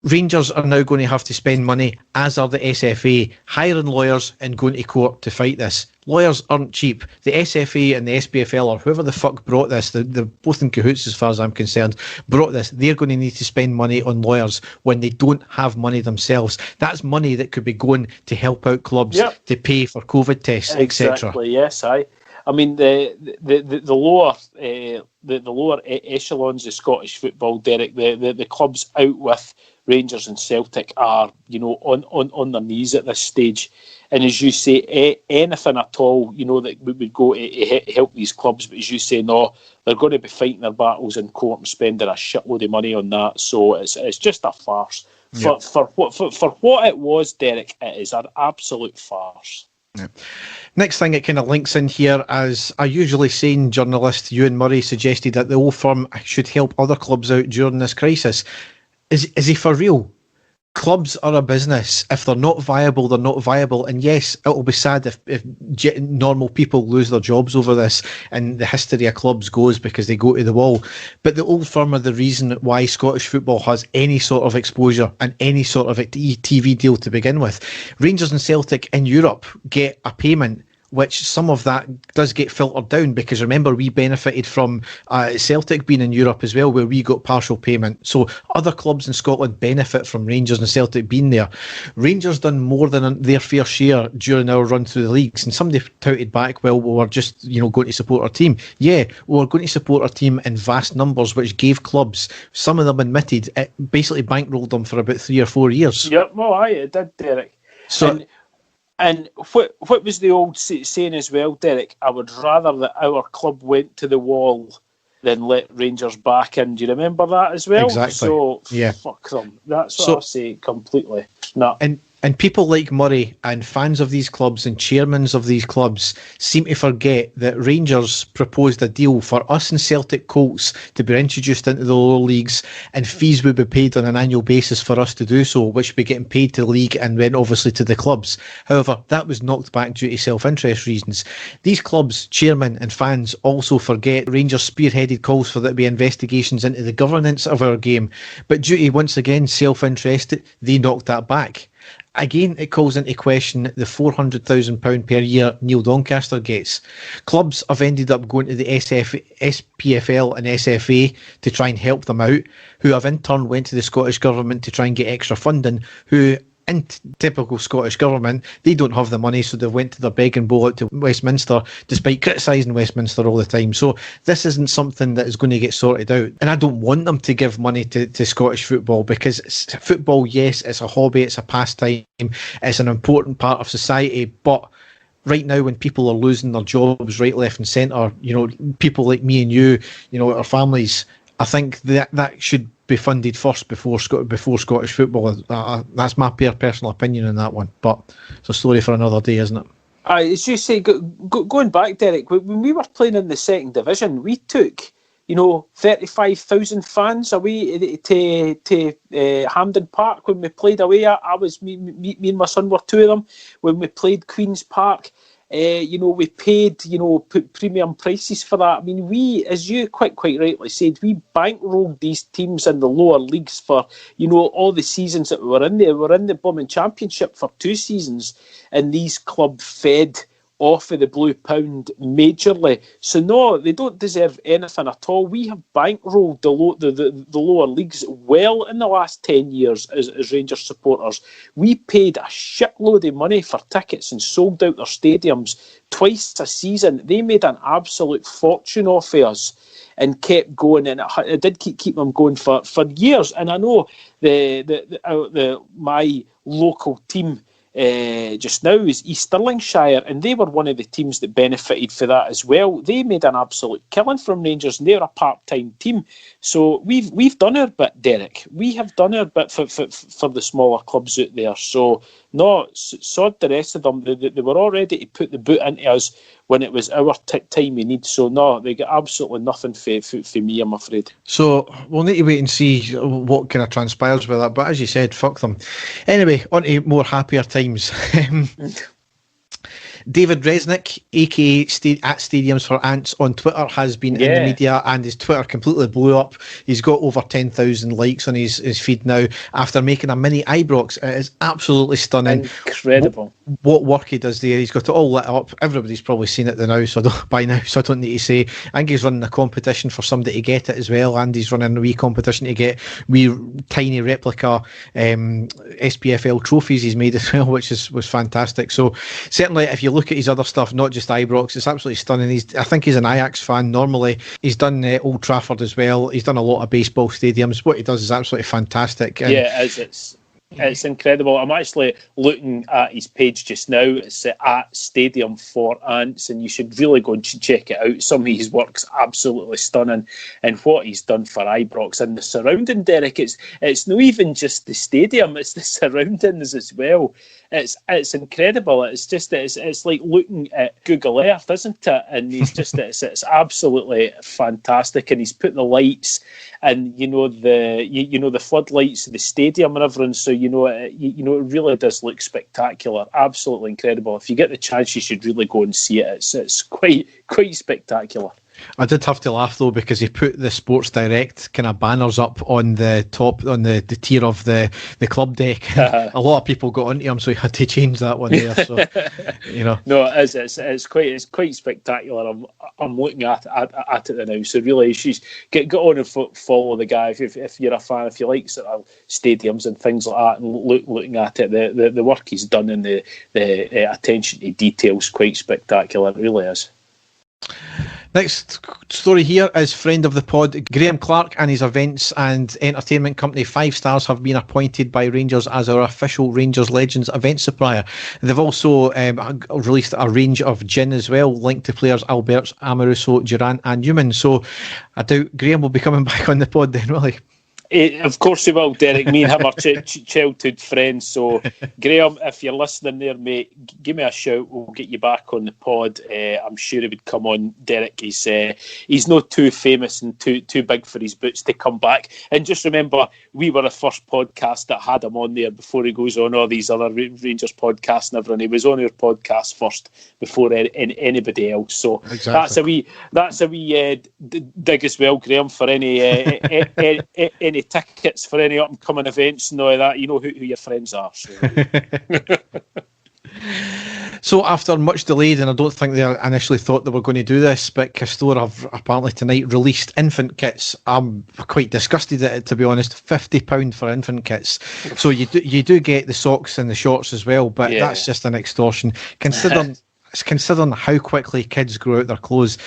Rangers are now going to have to spend money, as are the SFA, hiring lawyers and going to court to fight this. Lawyers aren't cheap. The SFA and the SPFL, or whoever the fuck brought this, they're both in cahoots as far as I'm concerned, brought this. They're going to need to spend money on lawyers when they don't have money themselves. That's money that could be going to help out clubs to pay for COVID tests, etc. Exactly, yes, I mean, the lower echelons of Scottish football, Derek, the clubs out with Rangers and Celtic are, on their knees at this stage. And as you say, anything at all, that would go to help these clubs. But as you say, no, they're going to be fighting their battles in court and spending a shitload of money on that. So it's just a farce. For what it was, Derek, it is an absolute farce. Yeah. Next thing, it kind of links in here, as a usually sane journalist, Ewan Murray, suggested that the Old Firm should help other clubs out during this crisis. Is he for real? Clubs are a business. If they're not viable, they're not viable. And yes, it'll be sad if normal people lose their jobs over this and the history of clubs goes because they go to the wall. But the Old Firm are the reason why Scottish football has any sort of exposure and any sort of a TV deal to begin with. Rangers and Celtic in Europe get a payment, which some of that does get filtered down, because remember, we benefited from Celtic being in Europe as well, where we got partial payment. So other clubs in Scotland benefit from Rangers and Celtic being there. Rangers done more than their fair share during our run through the leagues, and somebody touted back, well, we were just going to support our team. Yeah, we were going to support our team in vast numbers, which gave clubs, some of them admitted, it basically bankrolled them for about 3 or 4 years. Yep, well, aye, it did, Derek. So. And what was the old saying as well, Derek? I would rather that our club went to the wall than let Rangers back in. Do you remember that as well? Exactly. So, fuck them. That's what I say completely. No. And people like Murray and fans of these clubs and chairmen of these clubs seem to forget that Rangers proposed a deal for us and Celtic Colts to be introduced into the lower leagues, and fees would be paid on an annual basis for us to do so, which would be getting paid to the league and then obviously to the clubs. However, that was knocked back due to self-interest reasons. These clubs, chairmen and fans also forget Rangers spearheaded calls for there to be investigations into the governance of our game, but due to, once again, self-interest, they knocked that back. Again, it calls into question the £400,000 per year Neil Doncaster gets. Clubs have ended up going to the SPFL and SFA to try and help them out, who have in turn went to the Scottish Government to try and get extra funding, who in typical Scottish government, they don't have the money, so they went to their begging bowl out to Westminster, despite criticising Westminster all the time. So this isn't something that is going to get sorted out. And I don't want them to give money to Scottish football, because football, yes, it's a hobby, it's a pastime, it's an important part of society, but right now, when people are losing their jobs right, left and centre, people like me and you, our families, I think that should be funded first before Scottish football. That's my personal opinion on that one. But it's a story for another day, isn't it? As you say, going back, Derek, when we were playing in the second division, we took 35,000 fans away to Hampden Park when we played away. I was me and my son were two of them when we played Queen's Park. We paid premium prices for that. I mean, we, as you quite rightly said, we bankrolled these teams in the lower leagues for all the seasons that we were in there. We were in the Blooming Championship for 2 seasons, and these clubs fed off of the Blue Pound majorly. So no, they don't deserve anything at all. We have bankrolled the lower leagues well in the last 10 years as Rangers supporters. We paid a shitload of money for tickets and sold out their stadiums twice a season. They made an absolute fortune off of us and kept going, and it did keep them going for years. And I know my local team just now is East Stirlingshire, and they were one of the teams that benefited for that as well. They made an absolute killing from Rangers, and they're a part-time team. So we've done our bit, Derek. We have done our bit for the smaller clubs out there. So no, sod the rest of them. They were all ready to put the boot into us when it was our time we need. So no, they get absolutely nothing for me, I'm afraid. So we'll need to wait and see what kind of transpires with that. But as you said, fuck them. Anyway, on to more happier times. David Resnick, aka at Stadiums for Ants on Twitter, has been in the media, and his Twitter completely blew up. He's got over 10,000 likes on his feed now after making a mini Ibrox. It is absolutely stunning. Incredible. What work he does there. He's got it all lit up. Everybody's probably seen it now, so I don't need to say. I think he's running a competition for somebody to get it as well, and he's running a wee competition to get wee tiny replica SPFL trophies he's made as well, which was fantastic. So certainly, if you look at his other stuff, not just Ibrox, it's absolutely stunning. I think he's an Ajax fan normally. He's done Old Trafford as well. He's done a lot of baseball stadiums. What he does is absolutely fantastic. And it's incredible. I'm actually looking at his page just now. It's at Stadium for Ants, and you should really go and check it out. Some of his work's absolutely stunning, and what he's done for Ibrox and the surrounding, Derek, it's not even just the stadium, it's the surroundings as well. It's incredible. It's like looking at Google Earth, isn't it? And he's just it's absolutely fantastic. And he's put the lights and the floodlights of the stadium and everything. So it really does look spectacular. Absolutely incredible. If you get the chance, you should really go and see it. It's quite spectacular. I did have to laugh though, because he put the Sports Direct kind of banners up on the top, on the tier of the club deck. A lot of people got onto him, so he had to change that one there. So No, it's quite spectacular. I'm looking at it now. So really, she's get on and follow the guy if you're a fan. If you like sort of stadiums and things like that, and looking at it, the work he's done and the attention to detail is quite spectacular. It really is. Next story here is friend of the pod, Graham Clark, and his events and entertainment company 5 Stars have been appointed by Rangers as our official Rangers Legends event supplier. They've also released a range of gin as well, linked to players Alberts, Amoruso, Duran and Newman. So I doubt Graham will be coming back on the pod then, will he? Of course he will, Derek. Me and him are childhood friends. So, Graham, if you're listening there, mate, give me a shout. We'll get you back on the pod. I'm sure he would come on. Derek, he's not too famous and too big for his boots to come back. And just remember, we were the first podcast that had him on there before he goes on all these other Rangers podcasts and everything. He was on our podcast first before anybody else. So exactly. That's a wee dig as well, Graham, for any tickets for any up and coming events and all that. You know who your friends are. So. So after much delayed, and I don't think they initially thought they were going to do this, but Castore have apparently tonight released infant kits. I'm quite disgusted at it, to be honest. £50 for infant kits. So you do get the socks and the shorts as well, but that's just an extortion. Considering how quickly kids grow out their clothes,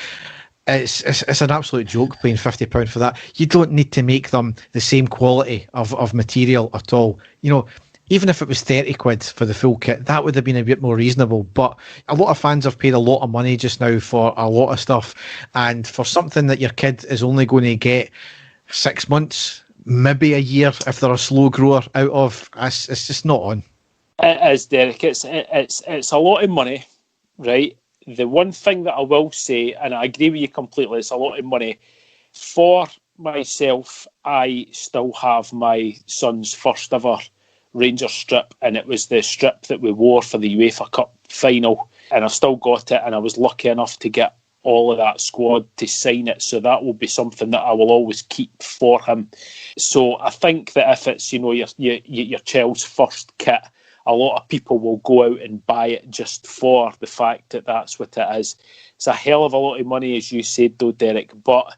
it's an absolute joke paying £50 for that. You don't need to make them the same quality of material at all. You know, even if it was £30 for the full kit, that would have been a bit more reasonable. But a lot of fans have paid a lot of money just now for a lot of stuff. And for something that your kid is only going to get 6 months, maybe a year, if they're a slow grower out of, it's just not on. It is, Derek. It's a lot of money, right? The one thing that I will say, and I agree with you completely, it's a lot of money. For myself, I still have my son's first ever Rangers strip, and it was the strip that we wore for the UEFA Cup final, and I've still got it, and I was lucky enough to get all of that squad to sign it, so that will be something that I will always keep for him. So I think that if it's, you know, your child's first kit, a lot of people will go out and buy it just for the fact that that's what it is. It's a hell of a lot of money, as you said though, Derek, but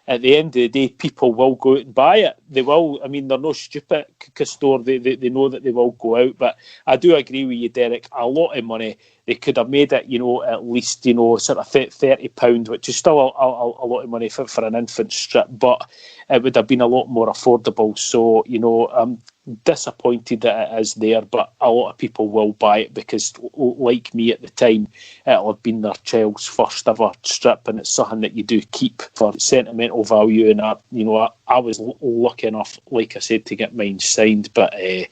at the end of the day, people will go out and buy it. They will. I mean, they're no stupid, Castore. They know that they will go out. But I do agree with you, Derek. A lot of money. They could have made it, you know, at least, you know, sort of £30, which is still a lot of money for an infant strip. But it would have been a lot more affordable. So, you know, I'm disappointed that it is there, but a lot of people will buy it because, like me at the time, it'll have been their child's first ever strip, and it's something that you do keep for sentimental value. And I was lucky enough, like I said, to get mine signed, but it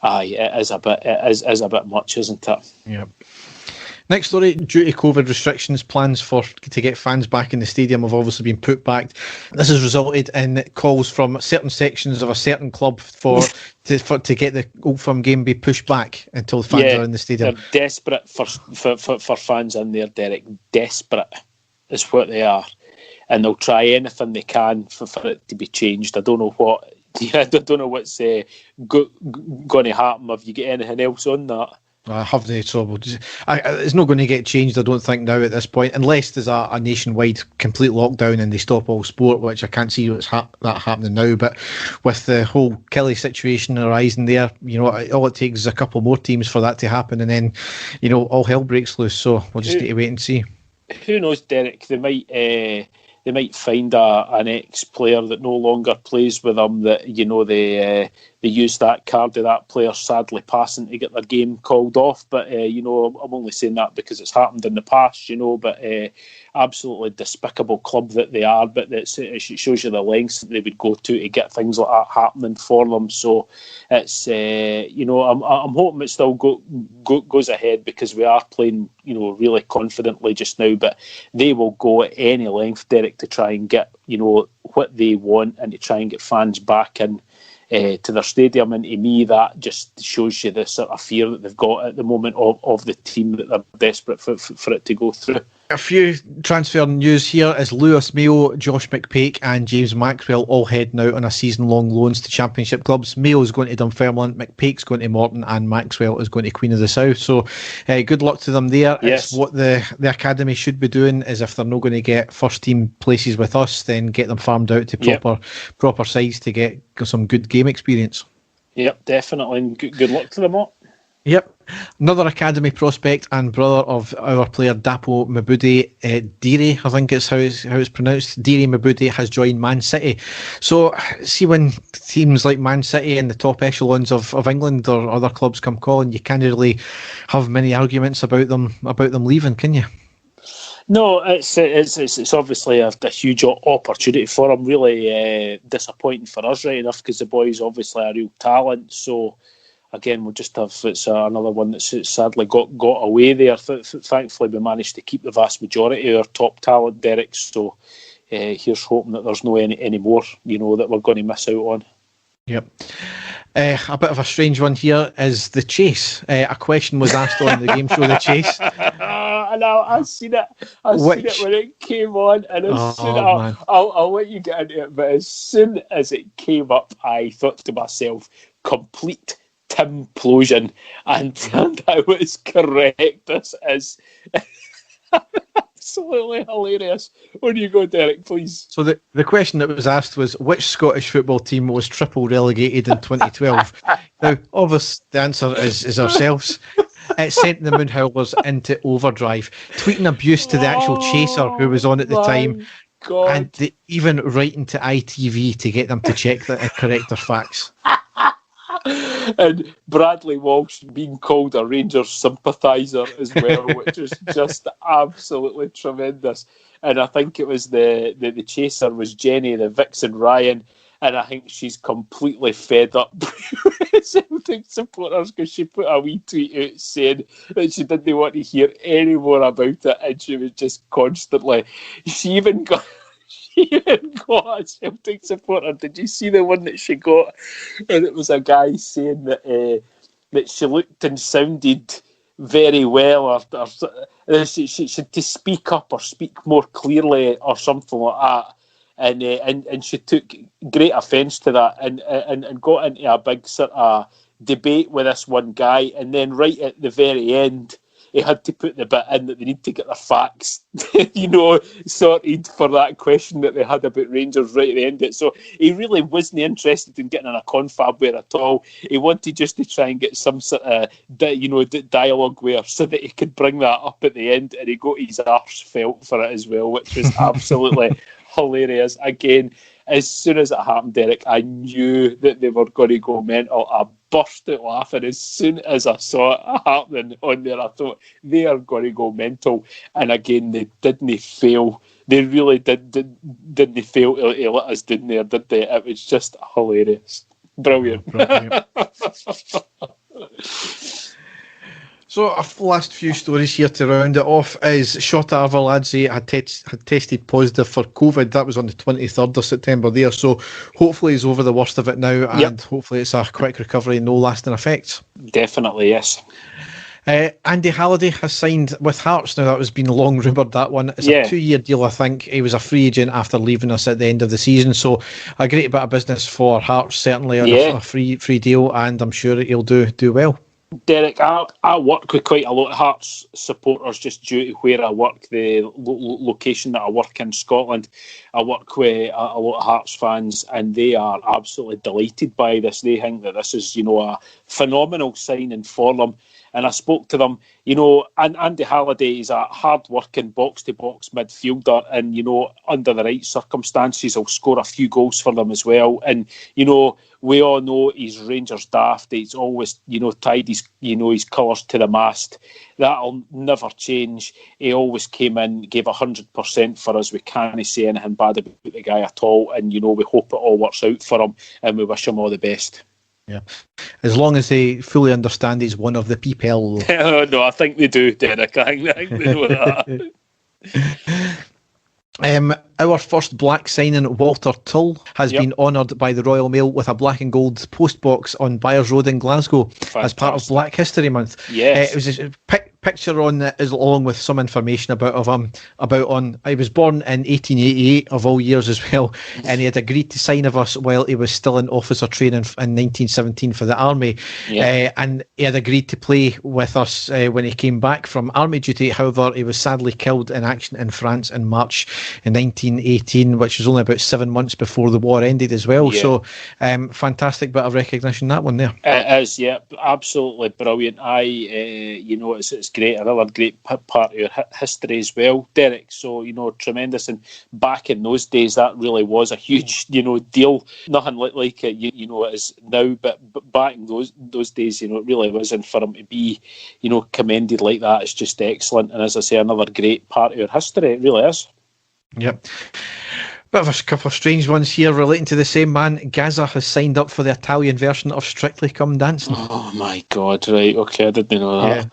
is a bit much, isn't it? Yeah. Next story, due to COVID restrictions, plans to get fans back in the stadium have obviously been put back. This has resulted in calls from certain sections of a certain club to get the Old Firm game be pushed back until the fans are in the stadium. They're desperate for fans in there, Derek. Desperate is what they are. And they'll try anything they can for it to be changed. I don't know what. I don't know what's going to happen. Have you got anything else on that? I have no trouble. It's not going to get changed, I don't think, now at this point, unless there's a nationwide complete lockdown and they stop all sport, which I can't see what's that happening now. But with the whole Kelly situation arising there, you know, all it takes is a couple more teams for that to happen, and then, you know, all hell breaks loose. So we'll just need to wait and see. Who knows, Derek? They might find an ex-player that no longer plays with them, that, you know, they use that card of that player sadly passing to get their game called off. But, you know, I'm only saying that because it's happened in the past, you know, but absolutely despicable club that they are. But it shows you the lengths that they would go to get things like that happening for them. So it's, you know, I'm hoping it still goes ahead, because we are playing, you know, really confidently just now. But they will go at any length, Derek, to try and get, you know, what they want, and to try and get fans back in to their stadium. And to me, that just shows you the sort of fear that they've got at the moment of the team, that they're desperate for it to go through. A few transfer news here is Lewis Mayo, Josh McPake and James Maxwell all heading out on a season-long loans to Championship clubs. Mayo's going to Dunfermline, McPake's going to Morton, and Maxwell is going to Queen of the South. So good luck to them there. Yes. It's what the academy should be doing, is if they're not going to get first-team places with us, then get them farmed out to proper sides to get some good game experience. Yep, definitely. And good luck to them all. Yep. Another academy prospect and brother of our player Dapo Mabudi, Diri, I think it's how it's pronounced. Diri Mabudi has joined Man City. So, see, when teams like Man City in the top echelons of England or other clubs come calling, you can't really have many arguments about them leaving, can you? No, it's obviously a huge opportunity for him. Really disappointing for us, right enough, because the boy's obviously a real talent. So, again, we'll just have, it's another one that's sadly got away there. Thankfully, we managed to keep the vast majority of our top talent, Derek. So here's hoping that there's no any more, you know, that we're going to miss out on. Yep. A bit of a strange one here is the chase. A question was asked on the game show The Chase. I know, I've seen it. Seen it when it came on, and as soon I'll let you get into it, but as soon as it came up, I thought to myself, complete Timplosion, and that was correct. This is absolutely hilarious. On you go, Derek, please. So the question that was asked was, which Scottish football team was triple relegated in 2012? Now, obvious, the answer is ourselves. It sent the Moonhowlers into overdrive, tweeting abuse to the actual chaser who was on at the time, and even writing to ITV to get them to check the correct their facts. And Bradley Walsh being called a Rangers sympathiser as well, which is just absolutely tremendous. And I think it was the chaser was Jenny, the Vixen Ryan, and I think she's completely fed up with Celtic supporters because she put a wee tweet out saying that she didn't want to hear any more about it, and she was just constantly. She even got a Celtic supporter. Did you see the one that she got? And it was a guy saying that she looked and sounded very well, or she had to speak up or speak more clearly or something like that. And she took great offence to that and got into a big sort of debate with this one guy, and then right at the very end he had to put the bit in that they need to get the facts sorted for that question that they had about Rangers right at the end of it. So he really wasn't interested in getting in a confab with at all. He wanted just to try and get some sort of dialogue where so that he could bring that up at the end, and he got his arse felt for it as well, which was absolutely hilarious. Again, as soon as it happened, Derek, I knew that they were going to go mental. I burst out laughing as soon as I saw it happening on there. I thought, they are going to go mental. And again, they didn't fail. They really didn't fail to let us down there, did they? It was just hilarious. Brilliant. So our last few stories here to round it off is Shota Arveladze had tested positive for COVID. That was on the 23rd of September there. So hopefully he's over the worst of it now, and hopefully it's a quick recovery and no lasting effects. Definitely, yes. Andy Halliday has signed with Hearts. Now, that was been long rumoured, that one. It's a 2-year deal, I think. He was a free agent after leaving us at the end of the season. So a great bit of business for Hearts, certainly, on a free deal, and I'm sure he'll do well. Derek, I work with quite a lot of Hearts supporters just due to where I work, the location that I work in Scotland. I work with a lot of Hearts fans, and they are absolutely delighted by this. They think that this is, a phenomenal signing for them. And I spoke to them, and Andy Halliday is a hard-working box-to-box midfielder, and, under the right circumstances, he'll score a few goals for them as well. And, we all know he's Rangers daft. He's always, tied his colours to the mast. That'll never change. He always came in, gave 100% for us. We can't say anything bad about the guy at all. And, we hope it all works out for him, and we wish him all the best. Yeah, as long as they fully understand he's one of the people. No, I think they do, Derek. I think they know that. Our first black signing, Walter Tull, has been honoured by the Royal Mail with a black and gold postbox on Byres Road in Glasgow. Fantastic. As part of Black History Month. Yes. It was a picture on it, along with some information about him. He was born in 1888, of all years as well, and he had agreed to sign with us while he was still in officer training in 1917 for the army. And he had agreed to play with us when he came back from army duty. However, he was sadly killed in action in France in March in 1918, which was only about 7 months before the war ended as well. So fantastic bit of recognition, that one there. It is, absolutely brilliant. It's great, another great part of your history as well, Derek. So, tremendous. And back in those days, that really was a huge, deal. Nothing like it, it is now, but back in those days, it really was. And for him to be, commended like that is just excellent. And as I say, another great part of your history. It really is. Yep. Bit of a couple of strange ones here relating to the same man. Gaza has signed up for the Italian version of Strictly Come Dancing. Oh my God, right, okay, I didn't know that. Yeah.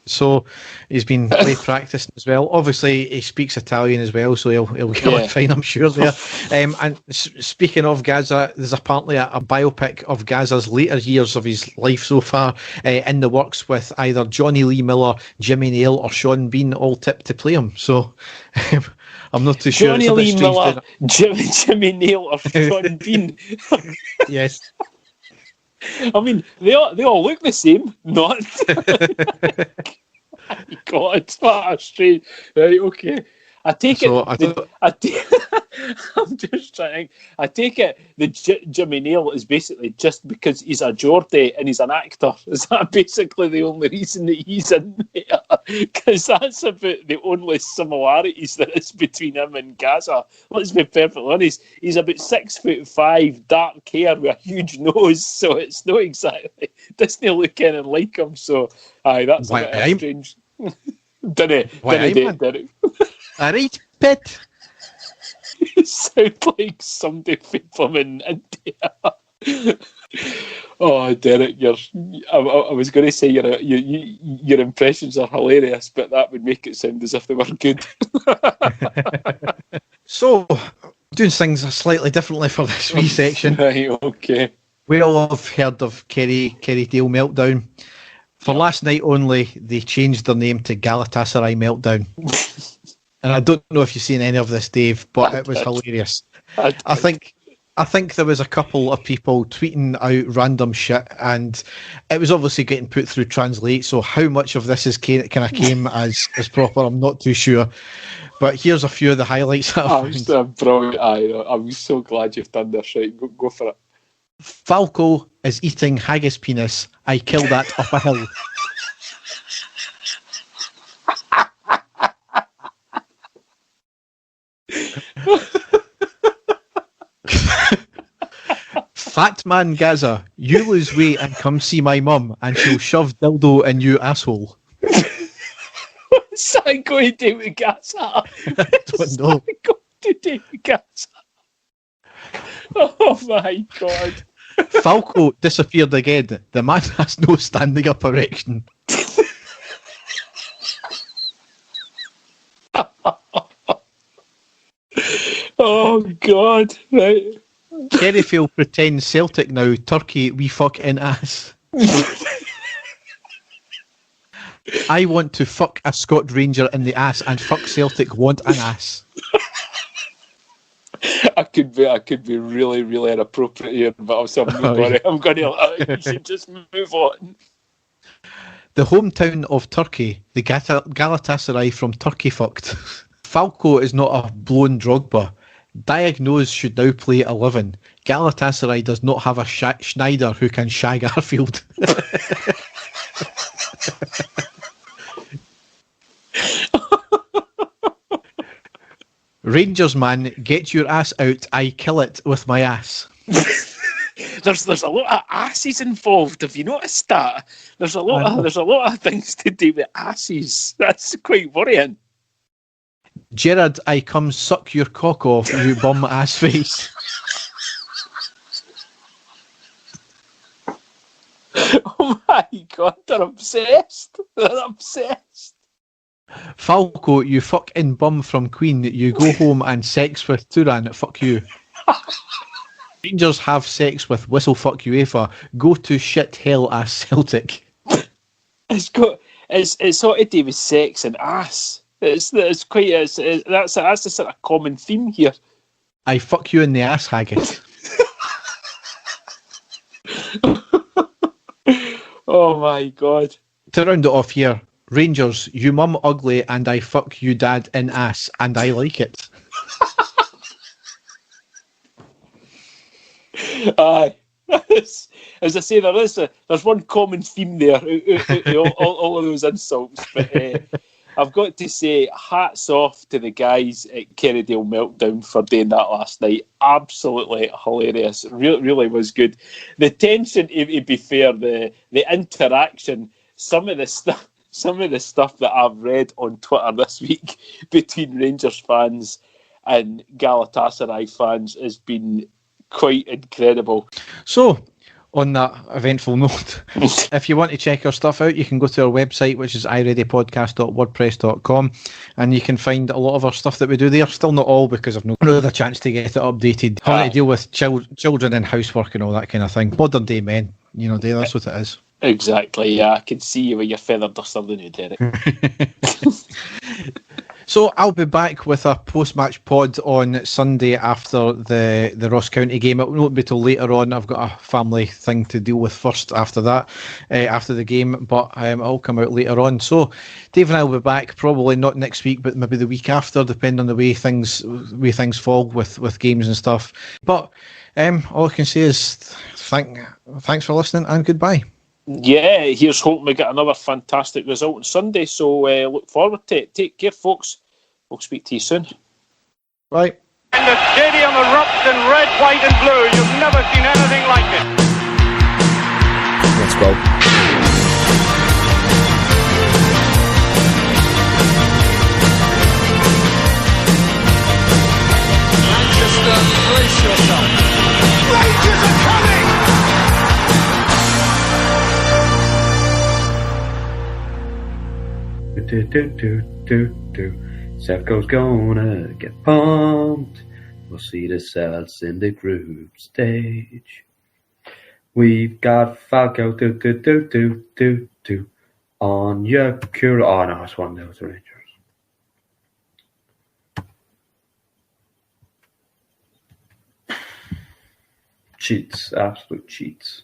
So he's been play practicing as well. Obviously, he speaks Italian as well, so he'll get fine, I'm sure, there. And speaking of Gaza, there's apparently a biopic of Gaza's later years of his life so far in the works, with either Johnny Lee Miller, Jimmy Nail or Sean Bean all tipped to play him. So I'm not too sure. Johnny Lee Miller, Jimmy Nail or Sean Bean. Yes. I mean, they all look the same, not. My God, what a strange. Right, okay. I take it. I'm just trying to think. I take it the Jimmy Nail is basically just because he's a Geordie and he's an actor. Is that basically the only reason that he's in there? Because that's about the only similarities there is between him and Gaza. Let's be perfectly honest. He's about 6'5", dark hair with a huge nose, so it's not exactly doesn't look anything like him. So, aye, that's a bit strange. Didn't it? All right, Pet. You sound like somebody from India. Oh, Derek, I was going to say your impressions are hilarious, but that would make it sound as if they were good. So, doing things slightly differently for this wee section. Right, okay. We all have heard of Kerry Dale Meltdown. For last night only, they changed their name to Galatasaray Meltdown. And I don't know if you've seen any of this, Dave, but it was hilarious. I think there was a couple of people tweeting out random shit, and it was obviously getting put through Translate. So how much of this came as proper, I'm not too sure. But here's a few of the highlights. Brilliant. I was so glad you've done this. Right, go for it. Falco is eating haggis penis. I killed that up a hill. Fat man Gaza, you lose weight and come see my mum and she'll shove dildo in you asshole. What's that going to do with Gaza? I don't know. What's that going to do with Gaza? Oh my God. Falco disappeared again. The man has no standing up erection. Oh God, right. Kerryfield pretends Celtic now. Turkey, we fuck in ass. I want to fuck a Scot Ranger in the ass and fuck Celtic want an ass. I could be really, really inappropriate here, but I'm going to you should just move on. The hometown of Turkey, the Galatasaray from Turkey fucked. Falco is not a blown Drogba. Diagnose should now play 11. Galatasaray does not have a Schneider who can shag Arfield. Rangers man, get your ass out. I kill it with my ass. There's a lot of asses involved. Have you noticed that? There's a lot of things to do with asses. That's quite worrying. Gerard, I come suck your cock off, you bum ass face. Oh my God, they're obsessed. They're obsessed. Falco, you fucking bum from Queen. You go home and sex with Turan. Fuck you. Rangers have sex with whistle fuck UEFA. Go to shit hell ass Celtic. It's sort of do with sex and ass. That's the sort of common theme here. I fuck you in the ass, Haggis. Oh my God. To round it off here, Rangers, you mum ugly and I fuck you dad in ass and I like it. Aye. As I say, there's one common theme there, all of those insults, but I've got to say, hats off to the guys at Kerrydale Meltdown for doing that last night. Absolutely hilarious. Really was good. The tension, to be fair, the interaction, some of the stuff that I've read on Twitter this week between Rangers fans and Galatasaray fans has been quite incredible. So, on that eventful note, if you want to check our stuff out, you can go to our website, which is ireadypodcast.wordpress.com, and you can find a lot of our stuff that we do there. Still not all, because I've not really had a chance to get it updated. Having to deal with children and housework and all that kind of thing. Modern day men, that's what it is. Exactly, yeah. I can see you with your feather duster, don't you, Derek? So I'll be back with a post-match pod on Sunday after the Ross County game. It won't be till later on. I've got a family thing to deal with first after that, after the game, but I'll come out later on. So Dave and I will be back, probably not next week, but maybe the week after, depending on the way things fall with games and stuff. But all I can say is thanks for listening and goodbye. Yeah, here's hoping we get another fantastic result on Sunday. So look forward to it. Take care, folks. We'll speak to you soon. Bye. And the stadium erupts in red, white and blue. You've never seen anything like it. Let's go. Manchester, brace yourself. Rangers are coming! Sevco's gonna get pumped. We'll see the Celts in the group stage. We've got Falco on your cure. Oh no, it's 1-0 to Rangers. Cheats, absolute cheats.